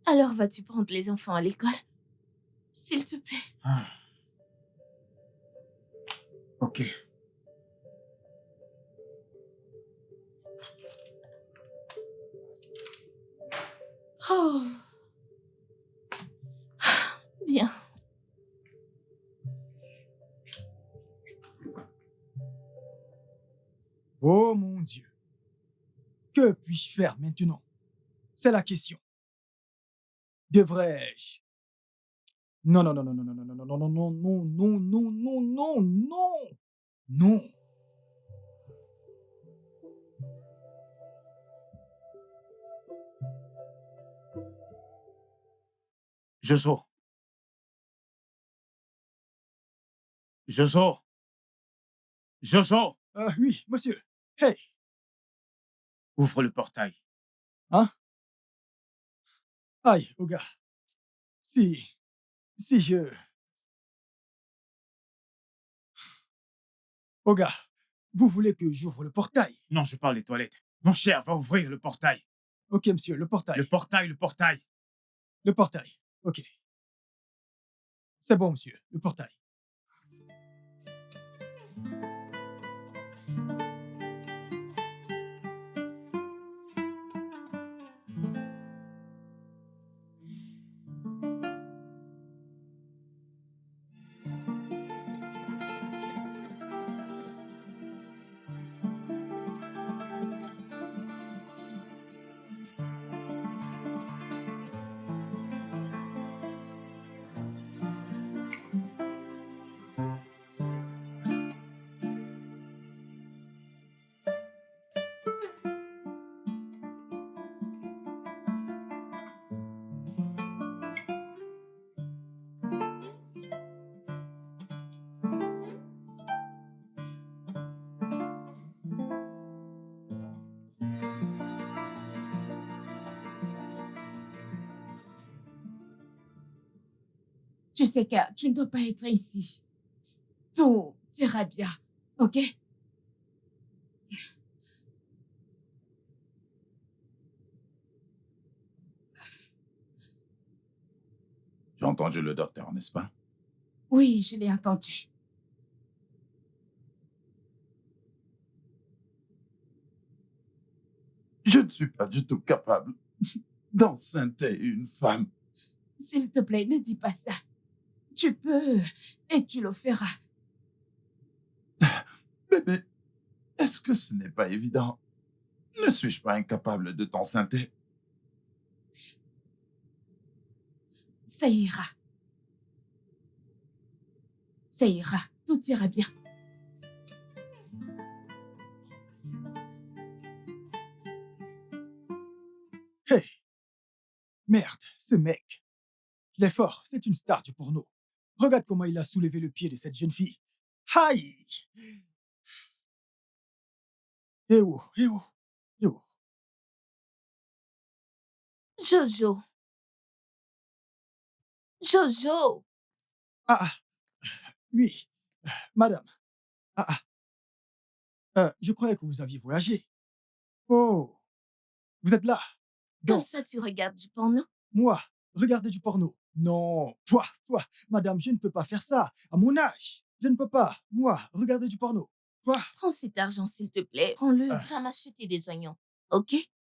Alors vas-tu prendre les enfants à l'école? S'il te plaît. Ah. Ok. Oh. Bien. Oh mon Dieu. Que puis-je faire maintenant? C'est la question. Devrais-je? Non, non, non, non, non, non, non, non, non, non, non, non, non, non, non, non, non, non. Jojo. Jojo. Jojo. Oui, monsieur. Hey, Ouvre le portail. hein? Aïe, oh gars. Si je... Oh gars, vous voulez que j'ouvre le portail? Non, je parle des toilettes. Mon cher, va ouvrir le portail. Ok, monsieur, le portail. Le portail, le portail. Le portail. Ok. C'est bon, monsieur, le portail. Tu sais que tu ne dois pas être ici. Tout ira bien, ok? Tu as entendu le docteur, n'est-ce pas? Oui, je l'ai entendu. Je ne suis pas du tout capable d'enceinte une femme. S'il te plaît, ne dis pas ça. Tu peux et tu le feras. Bébé, est-ce que ce n'est pas évident? Ne suis-je pas incapable de t'enceinte? Ça ira. Ça ira. Tout ira bien. Hey, merde, ce mec. Il est fort, c'est une star du porno. Regarde comment il a soulevé le pied de cette jeune fille. Aïe! Eh oh, eh oh, eh oh. Jojo. Jojo. Ah, oui, madame. Je croyais que vous aviez voyagé. Oh, vous êtes là. Comme Donc, ça, tu regardes du porno? moi, regardez du porno. Non, madame, je ne peux pas faire ça. À mon âge, je ne peux pas. Moi, regarder du porno. Quoi? Prends cet argent, s'il te plaît. Prends-le. Ah. Va m'acheter des oignons. Ok?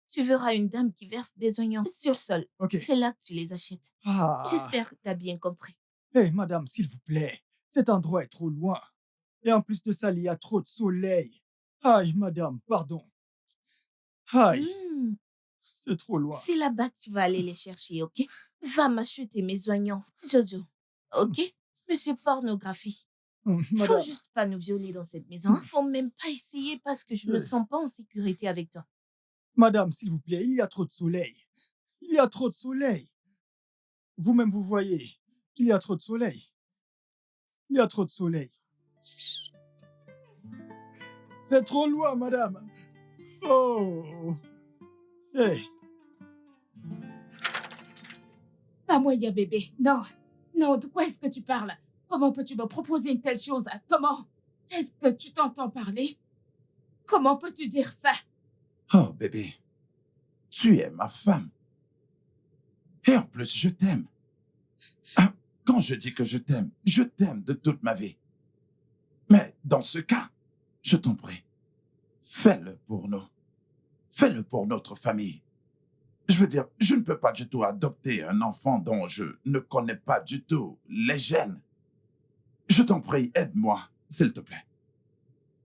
Tu verras une dame qui verse des oignons sur le sol. Ok. C'est là que tu les achètes. Ah. J'espère que tu as bien compris. Hé, madame, s'il vous plaît, cet endroit est trop loin. Et en plus de ça, il y a trop de soleil. Aïe, madame, pardon. Aïe, Hmm, c'est trop loin. C'est là-bas que tu vas aller les chercher, ok? Va m'acheter mes oignons, Jojo. Ok? Monsieur Pornographie. Faut Madame, juste pas nous violer dans cette maison. Faut même pas essayer parce que je me Euh. sens pas en sécurité avec toi. madame, s'il vous plaît, il y a trop de soleil. Il y a trop de soleil. Vous-même, vous voyez qu'il y a trop de soleil. Il y a trop de soleil. C'est trop loin, madame. Oh. Hey, Pas moyen, bébé. Non. Non, de quoi est-ce que tu parles? Comment peux-tu me proposer une telle chose? Comment? Est-ce que tu t'entends parler? Comment peux-tu dire ça? Oh, bébé, tu es ma femme. Et en plus, je t'aime. Hein, quand je dis que je t'aime de toute ma vie. Mais dans ce cas, je t'en prie, fais-le pour nous. Fais-le pour notre famille. Je veux dire, je ne peux pas du tout adopter un enfant dont je ne connais pas du tout les gènes. Je t'en prie, aide-moi, s'il te plaît.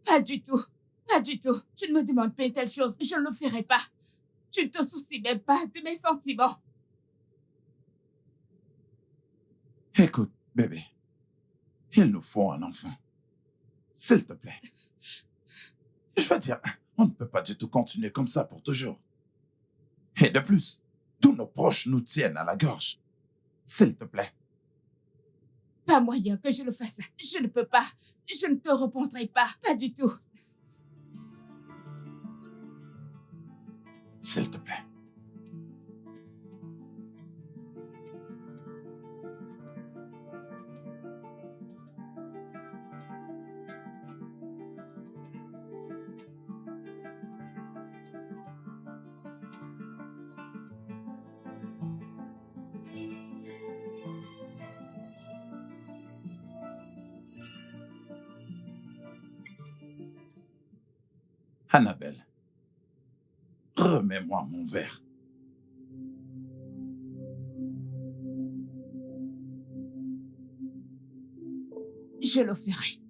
Pas du tout. Pas du tout. Tu ne me demandes pas une telle chose. Je ne le ferai pas. Tu ne te soucies même pas de mes sentiments. Écoute, bébé, il nous faut un enfant. S'il te plaît. Je veux dire, on ne peut pas du tout continuer comme ça pour toujours. Et de plus, tous nos proches nous tiennent à la gorge. S'il te plaît. Pas moyen que je le fasse. Je ne peux pas. Je ne te répondrai pas. Pas du tout. S'il te plaît. Annabelle, remets-moi mon verre. Je le ferai.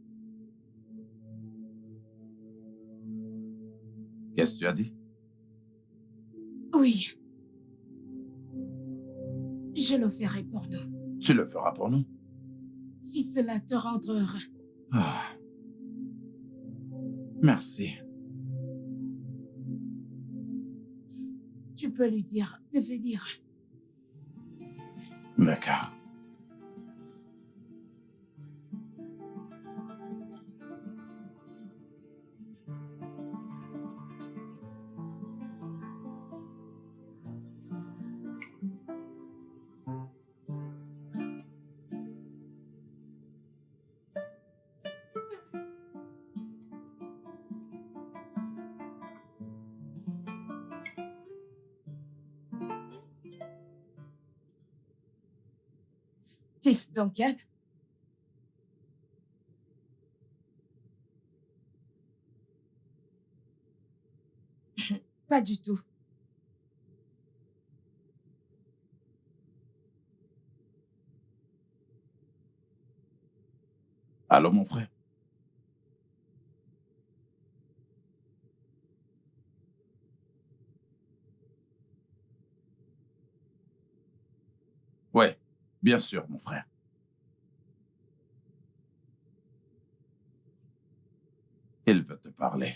Qu'est-ce que tu as dit? Oui. Je le ferai pour nous. Tu le feras pour nous? Si cela te rend heureux. Ah. Merci. Tu peux lui dire de venir. D'accord. Tiff Duncan. Pas du tout. Allô, mon frère? Ouais, bien sûr, mon frère. Il veut te parler.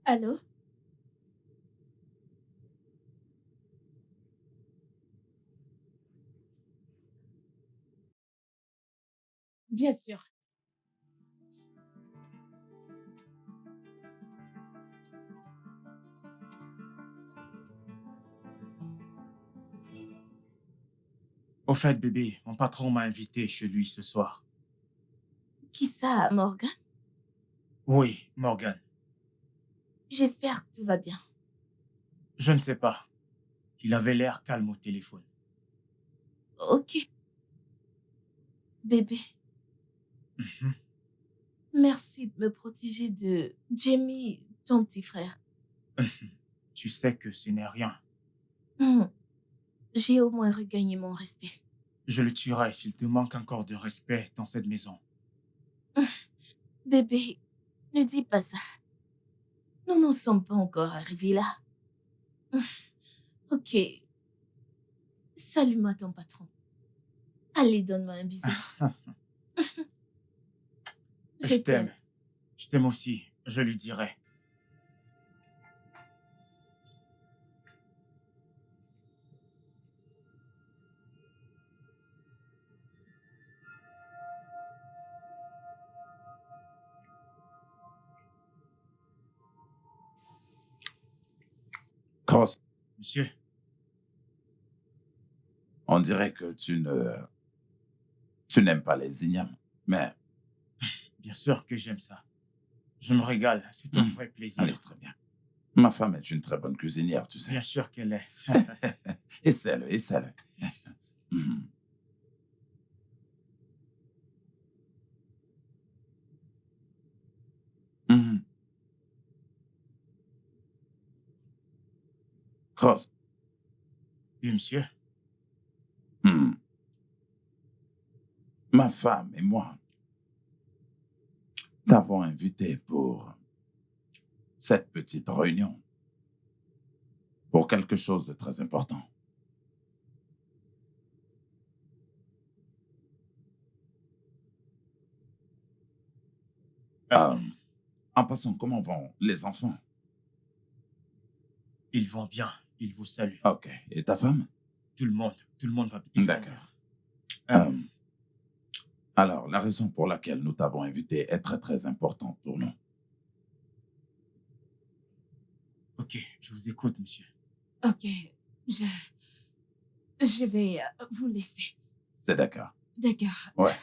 Allô? Bien sûr. Au fait, bébé, mon patron m'a invité chez lui ce soir. Qui ça, Morgan? Oui, Morgan. J'espère que tout va bien. Je ne sais pas. Il avait l'air calme au téléphone. Ok. Bébé, Mhm. merci de me protéger de Jamie, ton petit frère. Tu sais que ce n'est rien. J'ai au moins regagné mon respect. Je le tuerai s'il te manque encore de respect dans cette maison. Bébé, ne dis pas ça. Nous n'en sommes pas encore arrivés là. Ok. Salue-moi ton patron. Allez, donne-moi un bisou. Je t'aime. Je t'aime aussi. Je lui dirai. Cross, Monsieur, on dirait que tu n'aimes pas les ignames, mais bien sûr que j'aime ça. Je me régale. C'est un Hmm. vrai plaisir. allez, très bien. Ma femme est une très bonne cuisinière, tu sais. Bien sûr qu'elle est. Essaie-le, essaie-le. Mhm. Mhm. Cross, Oui, monsieur. hmm. Ma femme et moi t'avons invité pour cette petite réunion, pour quelque chose de très important. Euh, Euh, en passant, comment vont les enfants? Ils vont bien. Ils vous saluent. Ok. Et ta femme? Tout le monde va bien. D'accord. Euh, Euh, alors, la raison pour laquelle nous t'avons invité est très, très importante pour nous. ok, je vous écoute, monsieur. Ok, je, je vais vous laisser. C'est d'accord. D'accord. Ouais.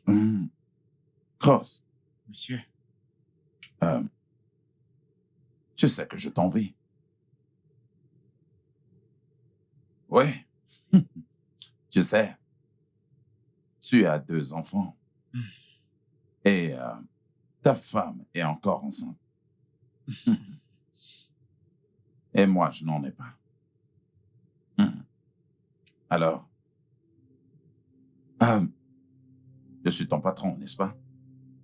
Hmm. Cross, Monsieur, euh, tu sais que je t'envie. Oui. Tu sais, tu as 2 enfants Hmm. et ta femme est encore enceinte. Et moi, je n'en ai pas. Hmm. Alors, euh, je suis ton patron, n'est-ce pas?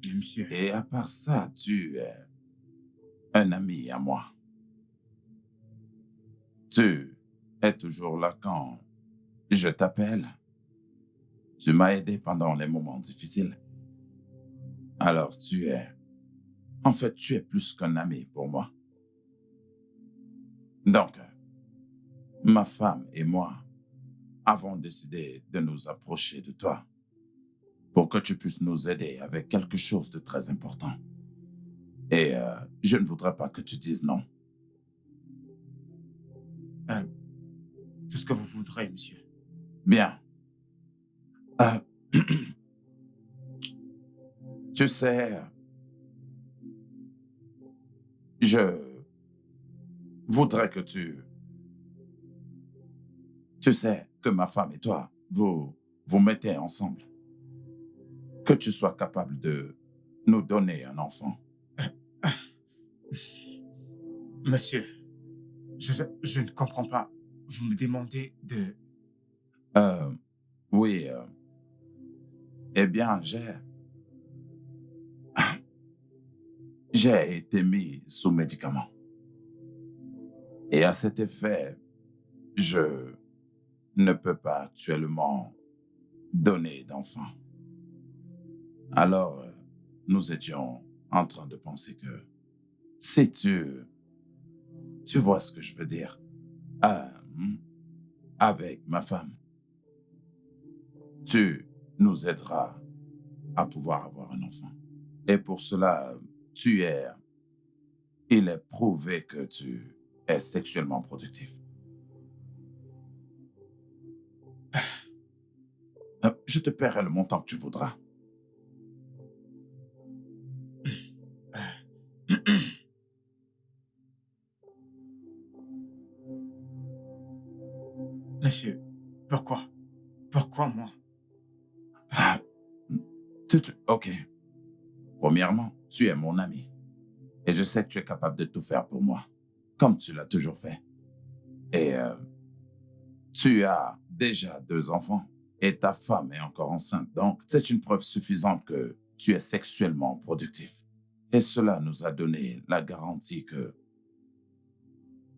oui, monsieur. Et à part ça, tu es un ami à moi. Tu es toujours là quand je t'appelle. Tu m'as aidé pendant les moments difficiles. Alors, en fait, tu es plus qu'un ami pour moi. Donc, ma femme et moi avons décidé de nous approcher de toi pour que tu puisses nous aider avec quelque chose de très important. Et je ne voudrais pas que tu dises non. Tout ce que vous voudrez, monsieur. Bien. Euh, tu sais, je voudrais que tu sais, que ma femme et toi, vous mettez ensemble. Que tu sois capable de nous donner un enfant. Monsieur, je ne comprends pas. Vous me demandez de... Euh, oui, eh bien, j'ai été mis sous médicament. Et à cet effet, je ne peux pas actuellement donner d'enfant. Alors, nous étions en train de penser que si tu vois ce que je veux dire, euh, avec ma femme, tu nous aideras à pouvoir avoir un enfant. Et pour cela, il est prouvé que tu es sexuellement productif. Je te paierai le montant que tu voudras. Monsieur, pourquoi? Pourquoi moi? Ah, ok. Premièrement, tu es mon ami. Et je sais que tu es capable de tout faire pour moi, comme tu l'as toujours fait. Et tu as déjà 2 enfants. Et ta femme est encore enceinte, donc c'est une preuve suffisante que tu es sexuellement productif. Et cela nous a donné la garantie que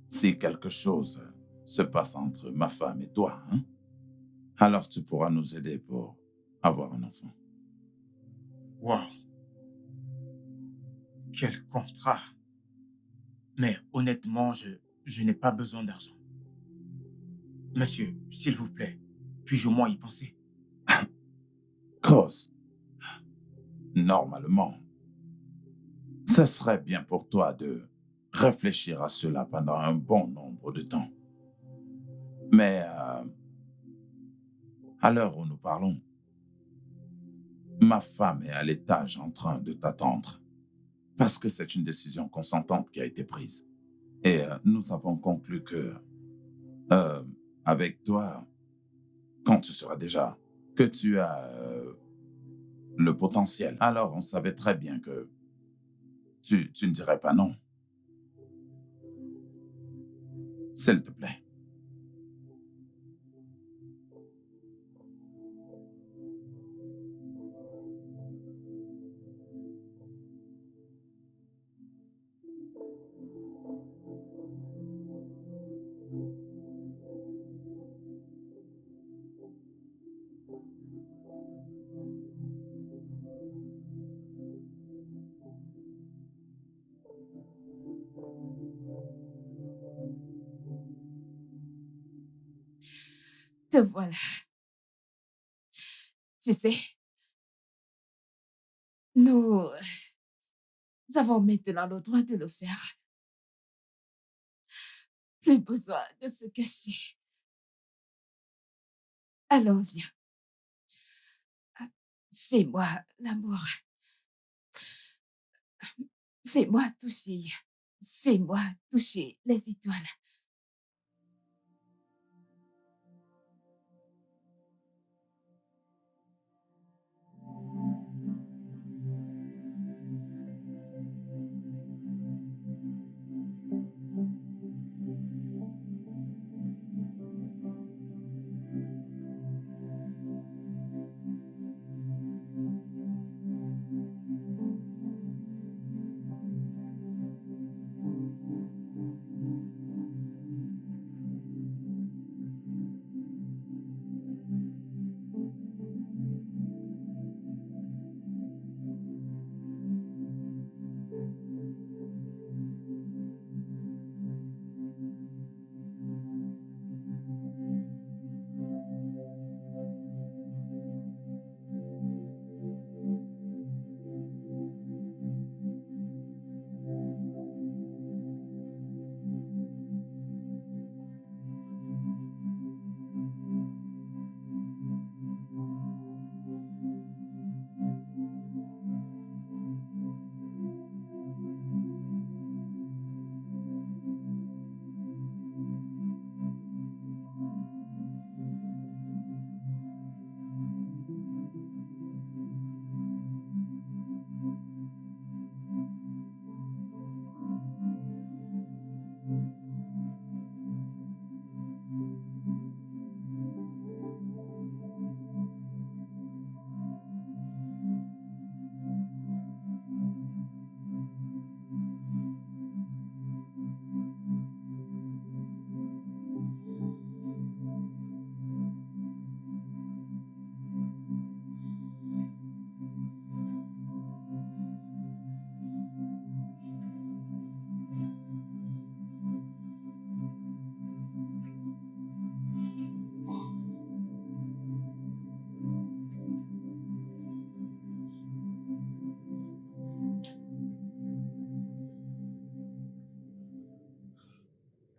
si quelque chose se passe entre ma femme et toi, hein, alors tu pourras nous aider pour avoir un enfant. Wow, quel contrat. Mais honnêtement, je n'ai pas besoin d'argent. Monsieur, s'il vous plaît, puis-je au moins y penser? Cross, normalement, ce serait bien pour toi de réfléchir à cela pendant un bon nombre de temps. Mais à l'heure où nous parlons, ma femme est à l'étage en train de t'attendre parce que c'est une décision consentante qui a été prise. Et nous avons conclu que, avec toi, quand tu seras déjà, que tu as le potentiel, alors on savait très bien que tu ne dirais pas non. S'il te plaît. Te voilà. Tu sais, nous avons maintenant le droit de le faire. Plus besoin de se cacher. Alors viens. Fais-moi l'amour. Fais-moi toucher. Fais-moi toucher les étoiles.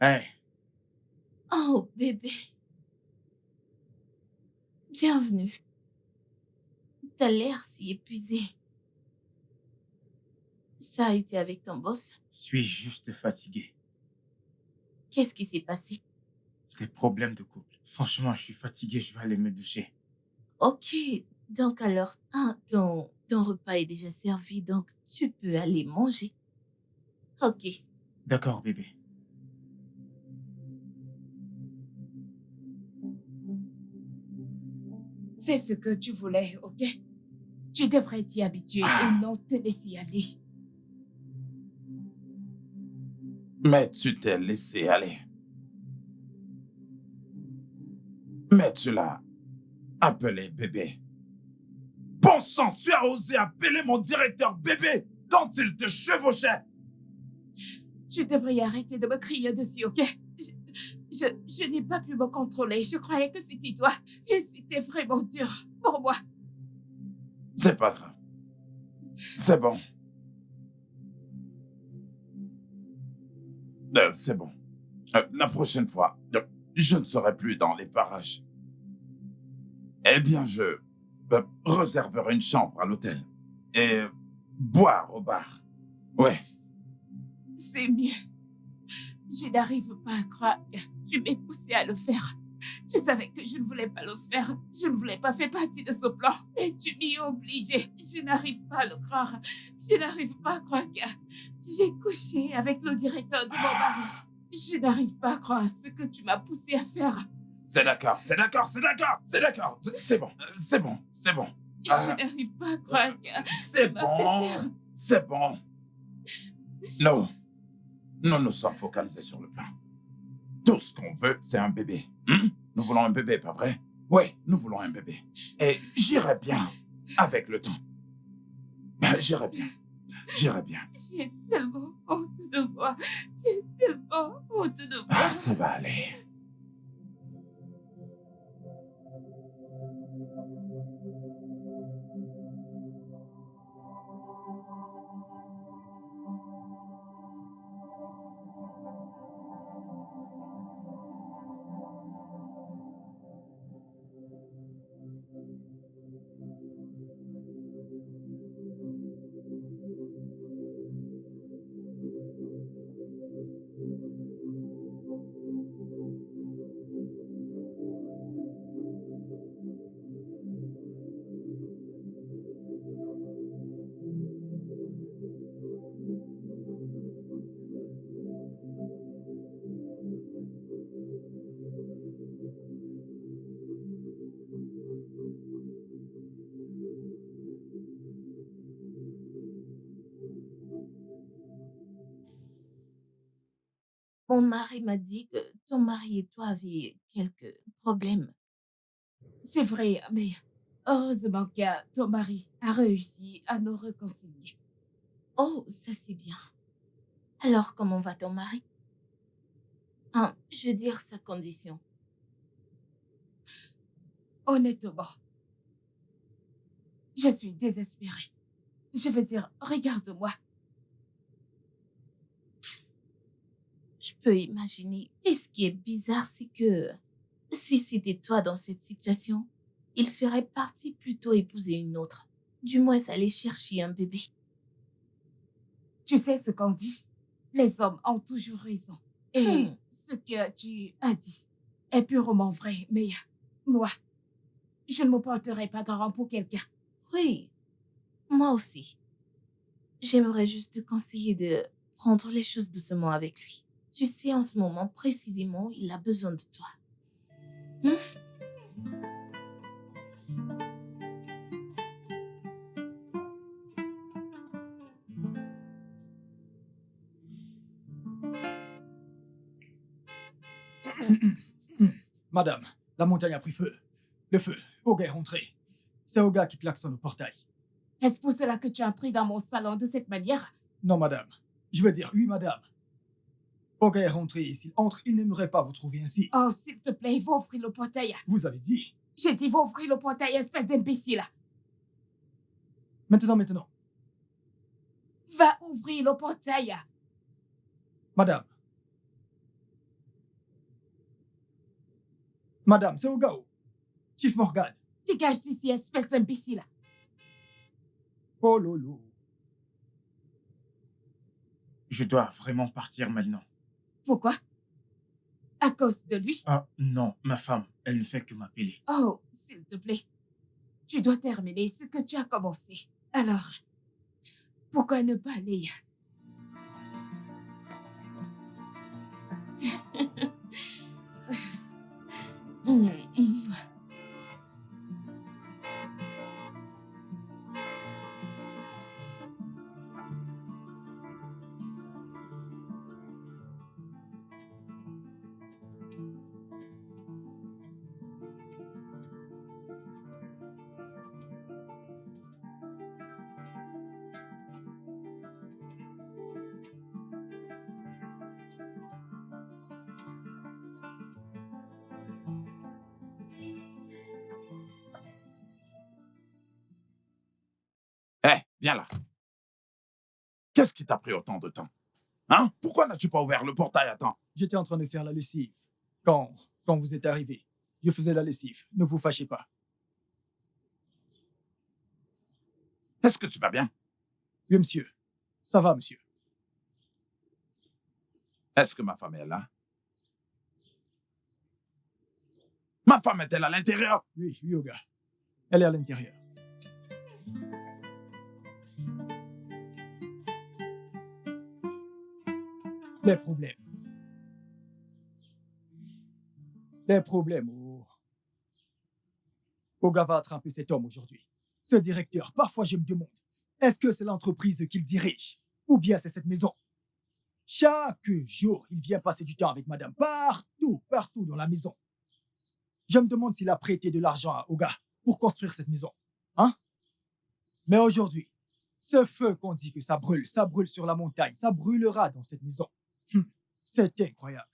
Hey, Oh, bébé. Bienvenue. T'as l'air si épuisé. Ça a été avec ton boss? suis-je juste fatigué? Qu'est-ce qui s'est passé? Des problèmes de couple. Franchement, je suis fatigué, je vais aller me doucher. Ok, donc alors, ton repas est déjà servi, donc tu peux aller manger. Ok. D'accord, bébé. C'est ce que tu voulais, ok? Tu devrais t'y habituer et non te laisser aller. Mais tu t'es laissé aller. Mais tu l'as appelé bébé. Bon sang, tu as osé appeler mon directeur bébé quand il te chevauchait. Tu devrais arrêter de me crier dessus, ok? Je n'ai pas pu me contrôler. Je croyais que c'était toi. Et c'était vraiment dur pour moi. C'est pas grave. C'est bon. C'est bon. La prochaine fois, je ne serai plus dans les parages. Eh bien, je réserverai une chambre à l'hôtel et boire au bar. Ouais. C'est mieux. Je n'arrive pas à croire que tu m'aies poussé à le faire. Tu savais que je ne voulais pas le faire. Je ne voulais pas faire partie de ce plan. Mais tu m'y as obligé. Je n'arrive pas à le croire. Je n'arrive pas à croire que j'ai couché avec le directeur de mon mari. Je n'arrive pas à croire ce que tu m'as poussé à faire. C'est d'accord, c'est d'accord, c'est d'accord, c'est d'accord. C'est bon, c'est bon, c'est bon. Je n'arrive pas à croire que C'est tu m'as fait bon, faire. c'est bon. Nous nous sommes focalisés sur le plan. Tout ce qu'on veut, c'est un bébé. Nous voulons un bébé, pas vrai? Oui, nous voulons un bébé. Et j'irai bien avec le temps. J'irai bien. J'irai bien. J'ai tellement honte de moi. J'ai tellement honte de moi. Ça va aller. Mon mari m'a dit que ton mari et toi aviez quelques problèmes. C'est vrai, mais heureusement que ton mari a réussi à nous réconcilier. Oh, ça c'est bien. Alors, comment va ton mari? Je veux dire sa condition. Honnêtement, je suis désespérée. Je veux dire, regarde-moi. Je peux imaginer. Et ce qui est bizarre, c'est que si c'était toi dans cette situation, il serait parti plutôt épouser une autre. Du moins, aller chercher un bébé. Tu sais ce qu'on dit? Les hommes ont toujours raison. Et Hmm. ce que tu as dit est purement vrai, mais moi, je ne me porterai pas garant pour quelqu'un. Oui, moi aussi. J'aimerais juste te conseiller de prendre les choses doucement avec lui. Tu sais, en ce moment, précisément, il a besoin de toi. Madame, la montagne a pris feu. Le feu. Oga est rentré. C'est Oga qui klaxonne au portail. Est-ce pour cela que tu es entré dans mon salon de cette manière? Non, madame. Je veux dire, oui, madame. Oga est rentré et s'il entre, il n'aimerait pas vous trouver ainsi. Oh, s'il te plaît, va ouvrir le portail. Vous avez dit. J'ai dit, va ouvrir le portail, espèce d'imbécile. Maintenant. Va ouvrir le portail. Madame. Madame, c'est Ogao. Chief Morgan. Dégage d'ici, espèce d'imbécile. Oh lolo. Je dois vraiment partir maintenant. Pourquoi? À cause de lui? Ah non, ma femme, elle ne fait que m'appeler. Oh, s'il te plaît. Tu dois terminer ce que tu as commencé. Alors, pourquoi ne pas aller? viens là. Qu'est-ce qui t'a pris autant de temps? Hein? Pourquoi n'as-tu pas ouvert le portail à temps? J'étais en train de faire la lessive. Quand vous êtes arrivé, je faisais la lessive. Ne vous fâchez pas. Est-ce que tu vas bien? Oui, monsieur. Ça va, monsieur. Est-ce que ma femme est là? Ma femme est-elle à l'intérieur? Oui, Yoga. Elle est à l'intérieur. Les problèmes. Les problèmes. Oh. Oga va attraper cet homme aujourd'hui. Ce directeur, parfois je me demande, est-ce que c'est l'entreprise qu'il dirige? Ou bien c'est cette maison? Chaque jour, il vient passer du temps avec madame partout dans la maison. Je me demande s'il a prêté de l'argent à Oga pour construire cette maison. Hein? Mais aujourd'hui, ce feu qu'on dit que ça brûle sur la montagne, ça brûlera dans cette maison. C'est incroyable.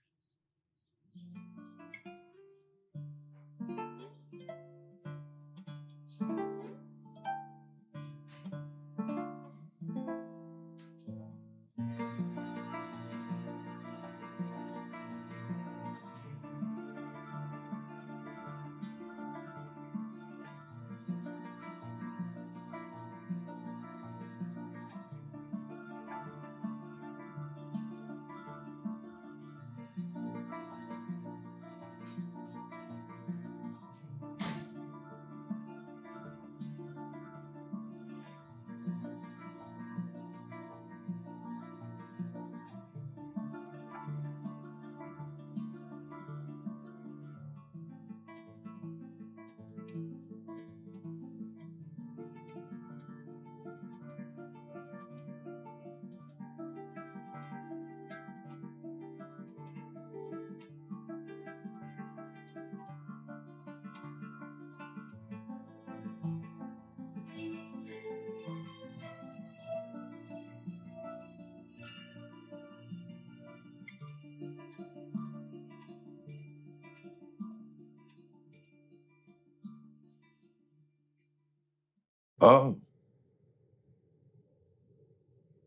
Oh.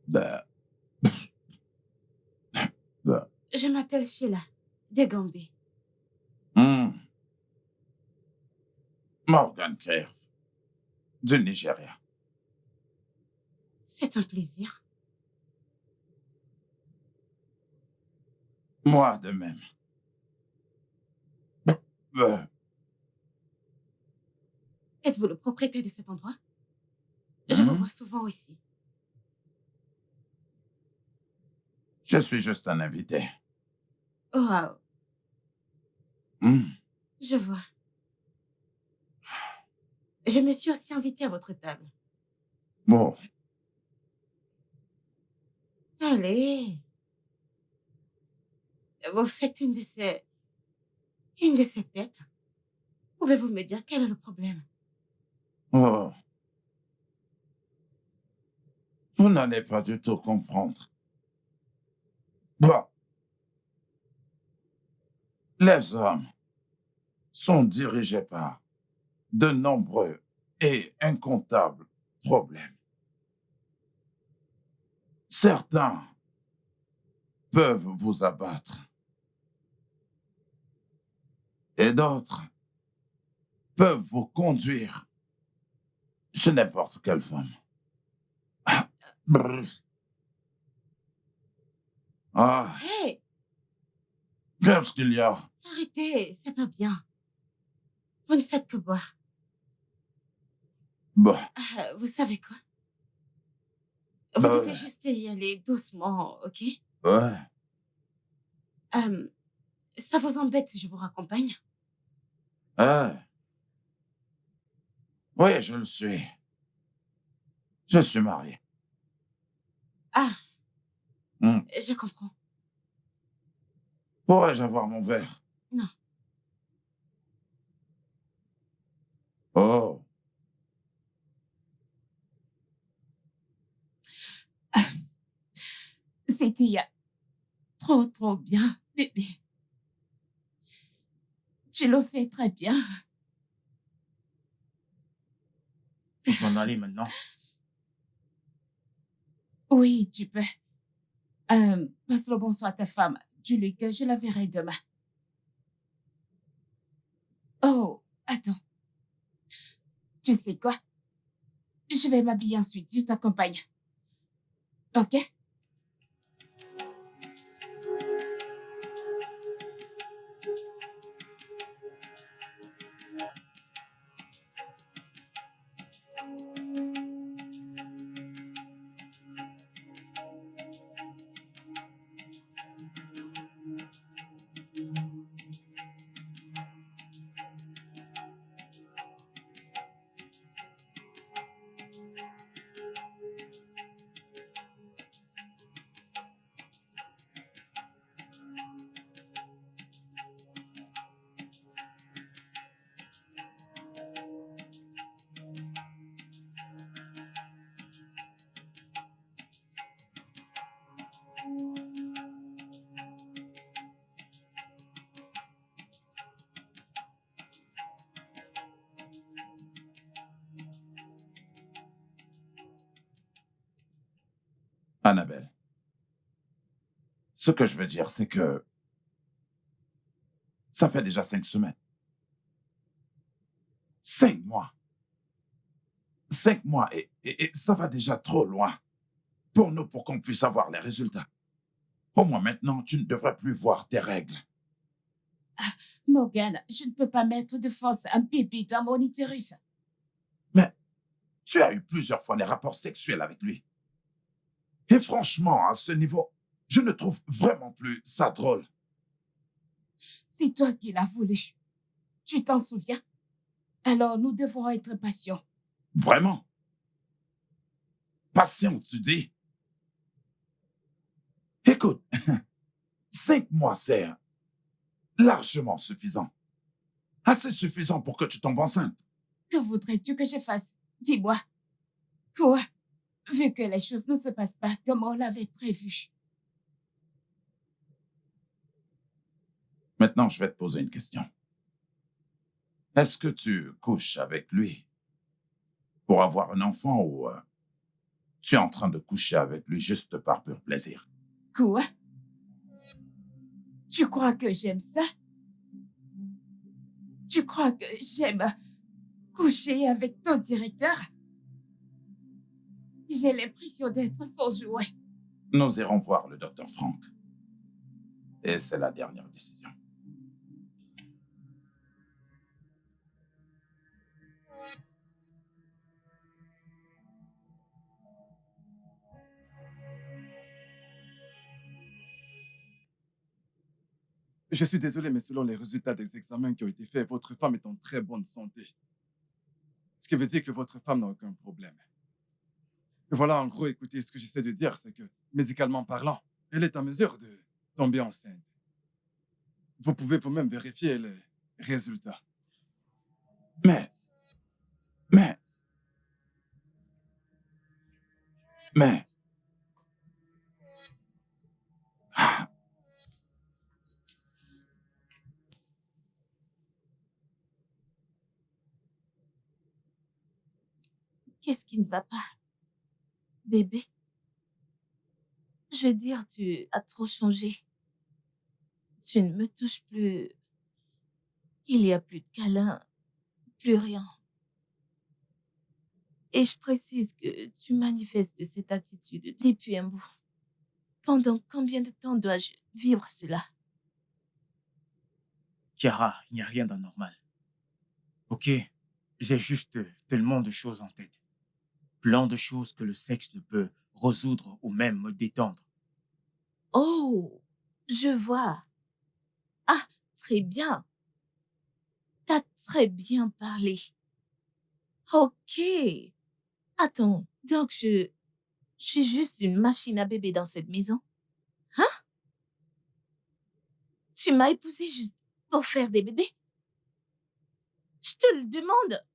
Ben. Ben. Je m'appelle Sheila, de Gambie. Morgan Crave, du Nigeria. C'est un plaisir. Moi de même. Êtes-vous le propriétaire de cet endroit? Je vous vois souvent ici. Je suis juste un invité. Oh, wow. Hmm. Je vois. Je me suis aussi invitée à votre table. Bon, Allez. Vous faites une de ces têtes. Pouvez-vous me dire quel est le problème? oh. Vous n'allez pas du tout comprendre. Bon. Les hommes sont dirigés par de nombreux et incomptables problèmes. Certains peuvent vous abattre et d'autres peuvent vous conduire chez n'importe quelle femme. Bref. Ah, Hé, qu'est-ce qu'il y a? arrêtez, c'est pas bien. Vous ne faites que boire. Bon, Vous savez quoi? Vous Bah devez ouais. juste y aller doucement, ok? ouais. Ça vous embête si je vous raccompagne? Oui, je le suis. Je suis marié. Ah, Hmm. je comprends. Pourrais-je avoir mon verre? Non. Oh, C'était il y a trop bien, bébé. Tu le fais très bien. Puis-je m'en aller maintenant? Oui, tu peux. Passe le bonsoir à ta femme. Dis-lui que je la verrai demain. Oh, attends. Tu sais quoi? Je vais m'habiller ensuite. Je t'accompagne. OK? Annabelle, ce que je veux dire, c'est que ça fait déjà 5 semaines. 5 mois. 5 mois et ça va déjà trop loin pour nous pour qu'on puisse avoir les résultats. Au moins maintenant, tu ne devrais plus voir tes règles. Morgan, je ne peux pas mettre de force un bébé dans mon utérus. Mais tu as eu plusieurs fois des rapports sexuels avec lui. Et franchement, à ce niveau, je ne trouve vraiment plus ça drôle. C'est toi qui l'as voulu. Tu t'en souviens? Alors nous devons être patients. Vraiment? Patient, tu dis? Écoute, 5 mois, c'est largement suffisant. Assez suffisant pour que tu tombes enceinte. Que voudrais-tu que je fasse? Dis-moi. Quoi? Vu que les choses ne se passent pas comme on l'avait prévu. Maintenant, je vais te poser une question. Est-ce que tu couches avec lui pour avoir un enfant ou tu es en train de coucher avec lui juste par pur plaisir? Quoi? Tu crois que j'aime ça? Tu crois que j'aime coucher avec ton directeur? J'ai l'impression d'être son jouet. Nous irons voir le docteur Frank. Et c'est la dernière décision. Je suis désolé, mais selon les résultats des examens qui ont été faits, votre femme est en très bonne santé. Ce qui veut dire que votre femme n'a aucun problème. Et voilà, en gros, écoutez, ce que j'essaie de dire, c'est que, médicalement parlant, elle est en mesure de tomber enceinte. Vous pouvez vous-même vérifier les résultats. Mais, mais, mais... Ah, Qu'est-ce qui ne va pas, bébé? Je veux dire, tu as trop changé. Tu ne me touches plus. Il n'y a plus de câlins, plus rien. Et je précise que tu manifestes cette attitude depuis un bout. Pendant combien de temps dois-je vivre cela? Chiara, il n'y a rien d'anormal. Ok, j'ai juste tellement de choses en tête. Plein de choses que le sexe ne peut résoudre ou même me détendre. Oh, je vois. Ah, très bien. T'as très bien parlé. Ok. Attends, donc je suis juste une machine à bébé dans cette maison? Hein? Tu m'as épousée juste pour faire des bébés? Je te le demande.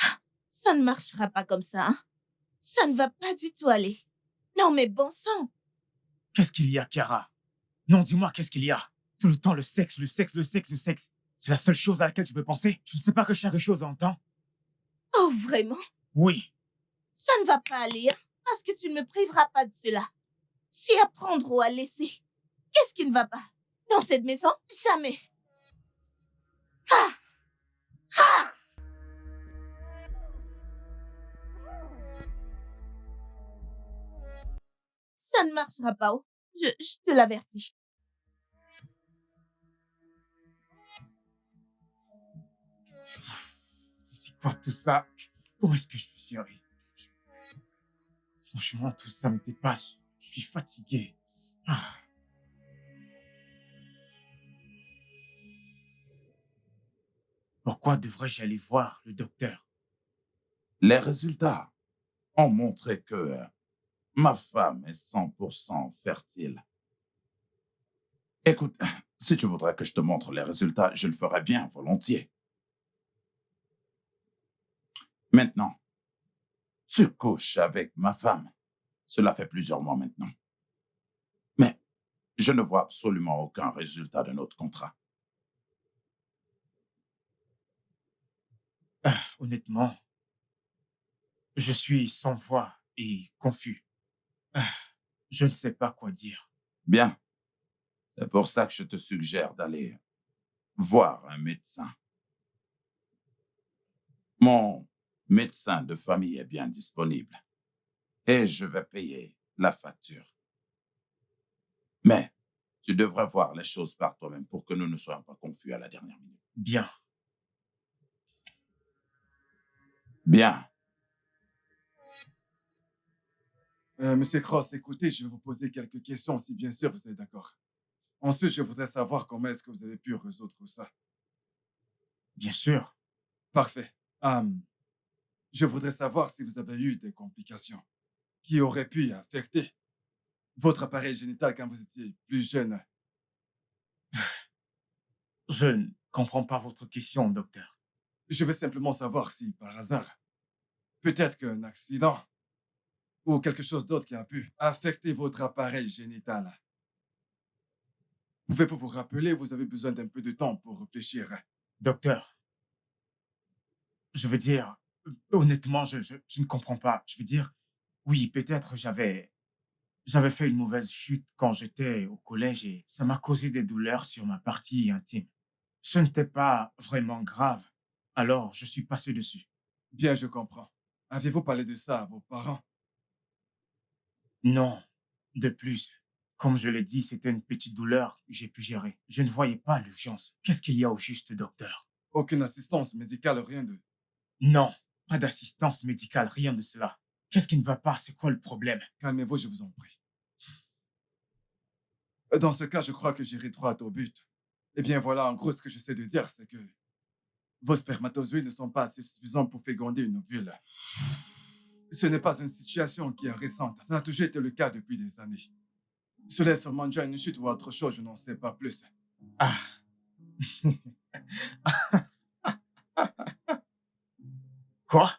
Ah, ça ne marchera pas comme ça, hein? Ça ne va pas du tout aller. Non, mais bon sang. Qu'est-ce qu'il y a, Chiara? Non, dis-moi, qu'est-ce qu'il y a? Tout le temps, le sexe, le sexe, le sexe, le sexe. C'est la seule chose à laquelle je peux penser. Je ne sais pas que chaque chose a un temps. Oh, vraiment? Oui, Ça ne va pas aller, hein? parce que tu ne me priveras pas de cela. Si à prendre ou à laisser, qu'est-ce qui ne va pas? Dans cette maison, jamais. Ah! Ah! Ça ne marchera pas. Oh. Je te l'avertis. C'est quoi tout ça? Comment est-ce que je suis gérer? Franchement, tout ça me dépasse. Je suis fatigué. Ah. Pourquoi devrais-je aller voir le docteur? Les résultats ont montré que ma femme est 100% fertile. Écoute, si tu voudrais que je te montre les résultats, je le ferais bien volontiers. Maintenant, tu couches avec ma femme. Cela fait plusieurs mois maintenant. Mais je ne vois absolument aucun résultat de notre contrat. Honnêtement, je suis sans voix et confus. Ah, je ne sais pas quoi dire. Bien, c'est pour ça que je te suggère d'aller voir un médecin. Mon médecin de famille est bien disponible et je vais payer la facture. Mais tu devrais voir les choses par toi-même pour que nous ne soyons pas confus à la dernière minute. Bien. Bien. Monsieur Cross, écoutez, je vais vous poser quelques questions si bien sûr vous êtes d'accord. Ensuite, je voudrais savoir comment est-ce que vous avez pu résoudre ça. Bien sûr. Parfait. Je voudrais savoir si vous avez eu des complications qui auraient pu affecter votre appareil génital quand vous étiez plus jeune. Je ne comprends pas votre question, docteur. Je veux simplement savoir si, par hasard, peut-être qu'un accident ou quelque chose d'autre qui a pu affecter votre appareil génital. Pouvez-vous vous rappeler, vous avez besoin d'un peu de temps pour réfléchir. Docteur, je veux dire, honnêtement, je ne comprends pas. Je veux dire, oui, peut-être j'avais fait une mauvaise chute quand j'étais au collège et ça m'a causé des douleurs sur ma partie intime. Ce n'était pas vraiment grave, alors je suis passé dessus. Bien, je comprends. Avez-vous parlé de ça à vos parents? Non, de plus, comme je l'ai dit, c'était une petite douleur que j'ai pu gérer. Je ne voyais pas l'urgence. Qu'est-ce qu'il y a au juste, docteur? Aucune assistance médicale, rien de... Non, pas d'assistance médicale, rien de cela. Qu'est-ce qui ne va pas? C'est quoi le problème? Calmez-vous, je vous en prie. Dans ce cas, je crois que j'irai droit au but. Eh bien, voilà, en gros, ce que j'essaie de dire, c'est que vos spermatozoïdes ne sont pas assez suffisants pour féconder une ovule. Ce n'est pas une situation qui est récente. Ça a toujours été le cas depuis des années. Cela est sûrement dû à une chute ou à autre chose, je n'en sais pas plus. Ah. Quoi?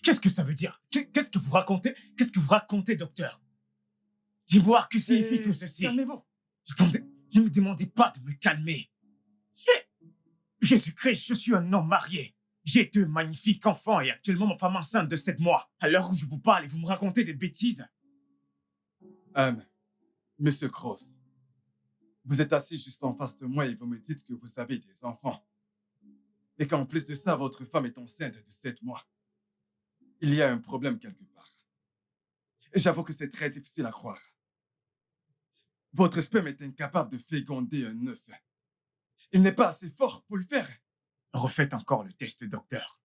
Qu'est-ce que ça veut dire? Qu'est-ce que vous racontez? Qu'est-ce que vous racontez, docteur? Dis-moi, que signifie tout ceci? Calmez-vous. Attendez, ne me demandez pas de me calmer. Jésus-Christ, je suis un homme marié. J'ai 2 magnifiques enfants et actuellement ma femme enceinte de 7 mois. À l'heure où je vous parle et vous me racontez des bêtises. Monsieur Cross, vous êtes assis juste en face de moi et vous me dites que vous avez des enfants. Et qu'en plus de ça, votre femme est enceinte de 7 mois. Il y a un problème quelque part. Et j'avoue que c'est très difficile à croire. Votre sperme est incapable de féconder un œuf. Il n'est pas assez fort pour le faire. Refaites encore le test, docteur.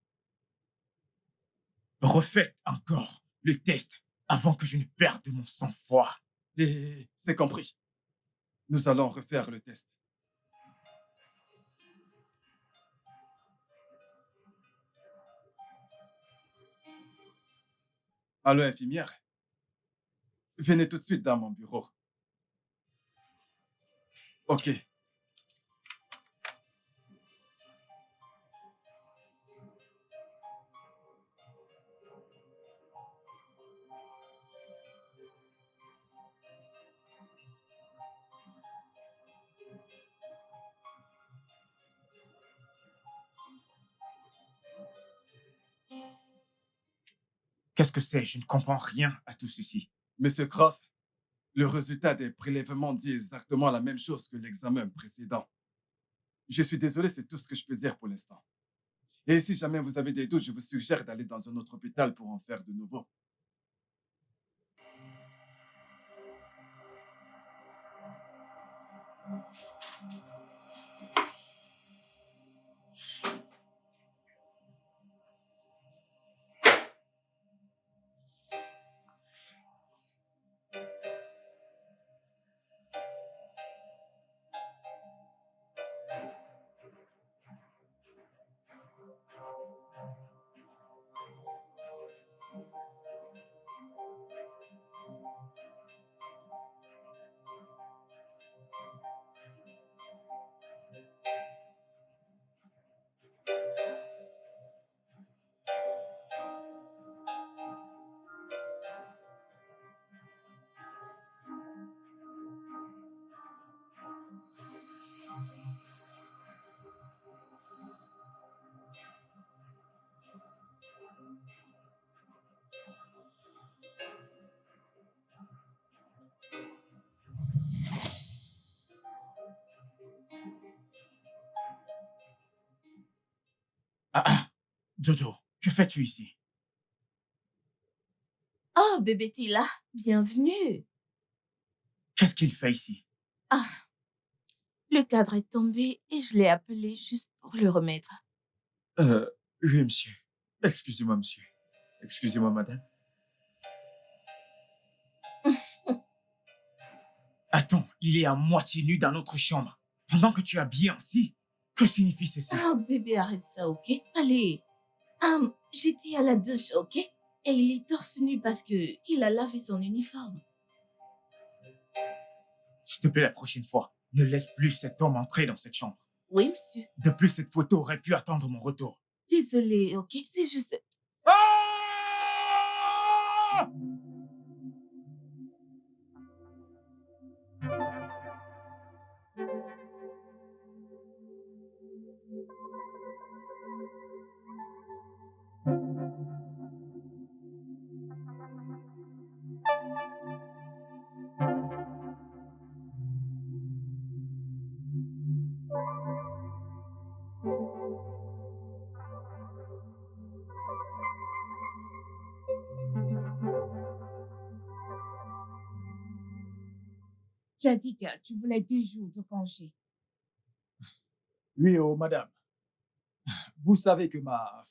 Refaites encore le test avant que je ne perde mon sang-froid. Et c'est compris. Nous allons refaire le test. Allô, infirmière? Venez tout de suite dans mon bureau. Ok. Qu'est-ce que c'est? Je ne comprends rien à tout ceci. Monsieur Cross, le résultat des prélèvements dit exactement la même chose que l'examen précédent. Je suis désolé, c'est tout ce que je peux dire pour l'instant. Et si jamais vous avez des doutes, je vous suggère d'aller dans un autre hôpital pour en faire de nouveau. Ah ah! Jojo, que fais-tu ici? Oh, bébé Tila, bienvenue. Qu'est-ce qu'il fait ici? Ah, le cadre est tombé et je l'ai appelé juste pour le remettre. Oui, monsieur. Excusez-moi, monsieur. Excusez-moi, madame. Attends, il est à moitié nu dans notre chambre, pendant que tu es habillé ainsi. Que signifie ceci? Ah, bébé, arrête ça, ok? Allez. J'étais à la douche, ok? Et il est torse nu parce que il a lavé son uniforme. S'il te plaît, la prochaine fois, ne laisse plus cet homme entrer dans cette chambre. Oui, monsieur. De plus, cette photo aurait pu attendre mon retour. Désolée, ok? C'est juste... Ah! Tu as dit que tu voulais 2 jours de congé. Oui, oh, madame. Vous savez que ma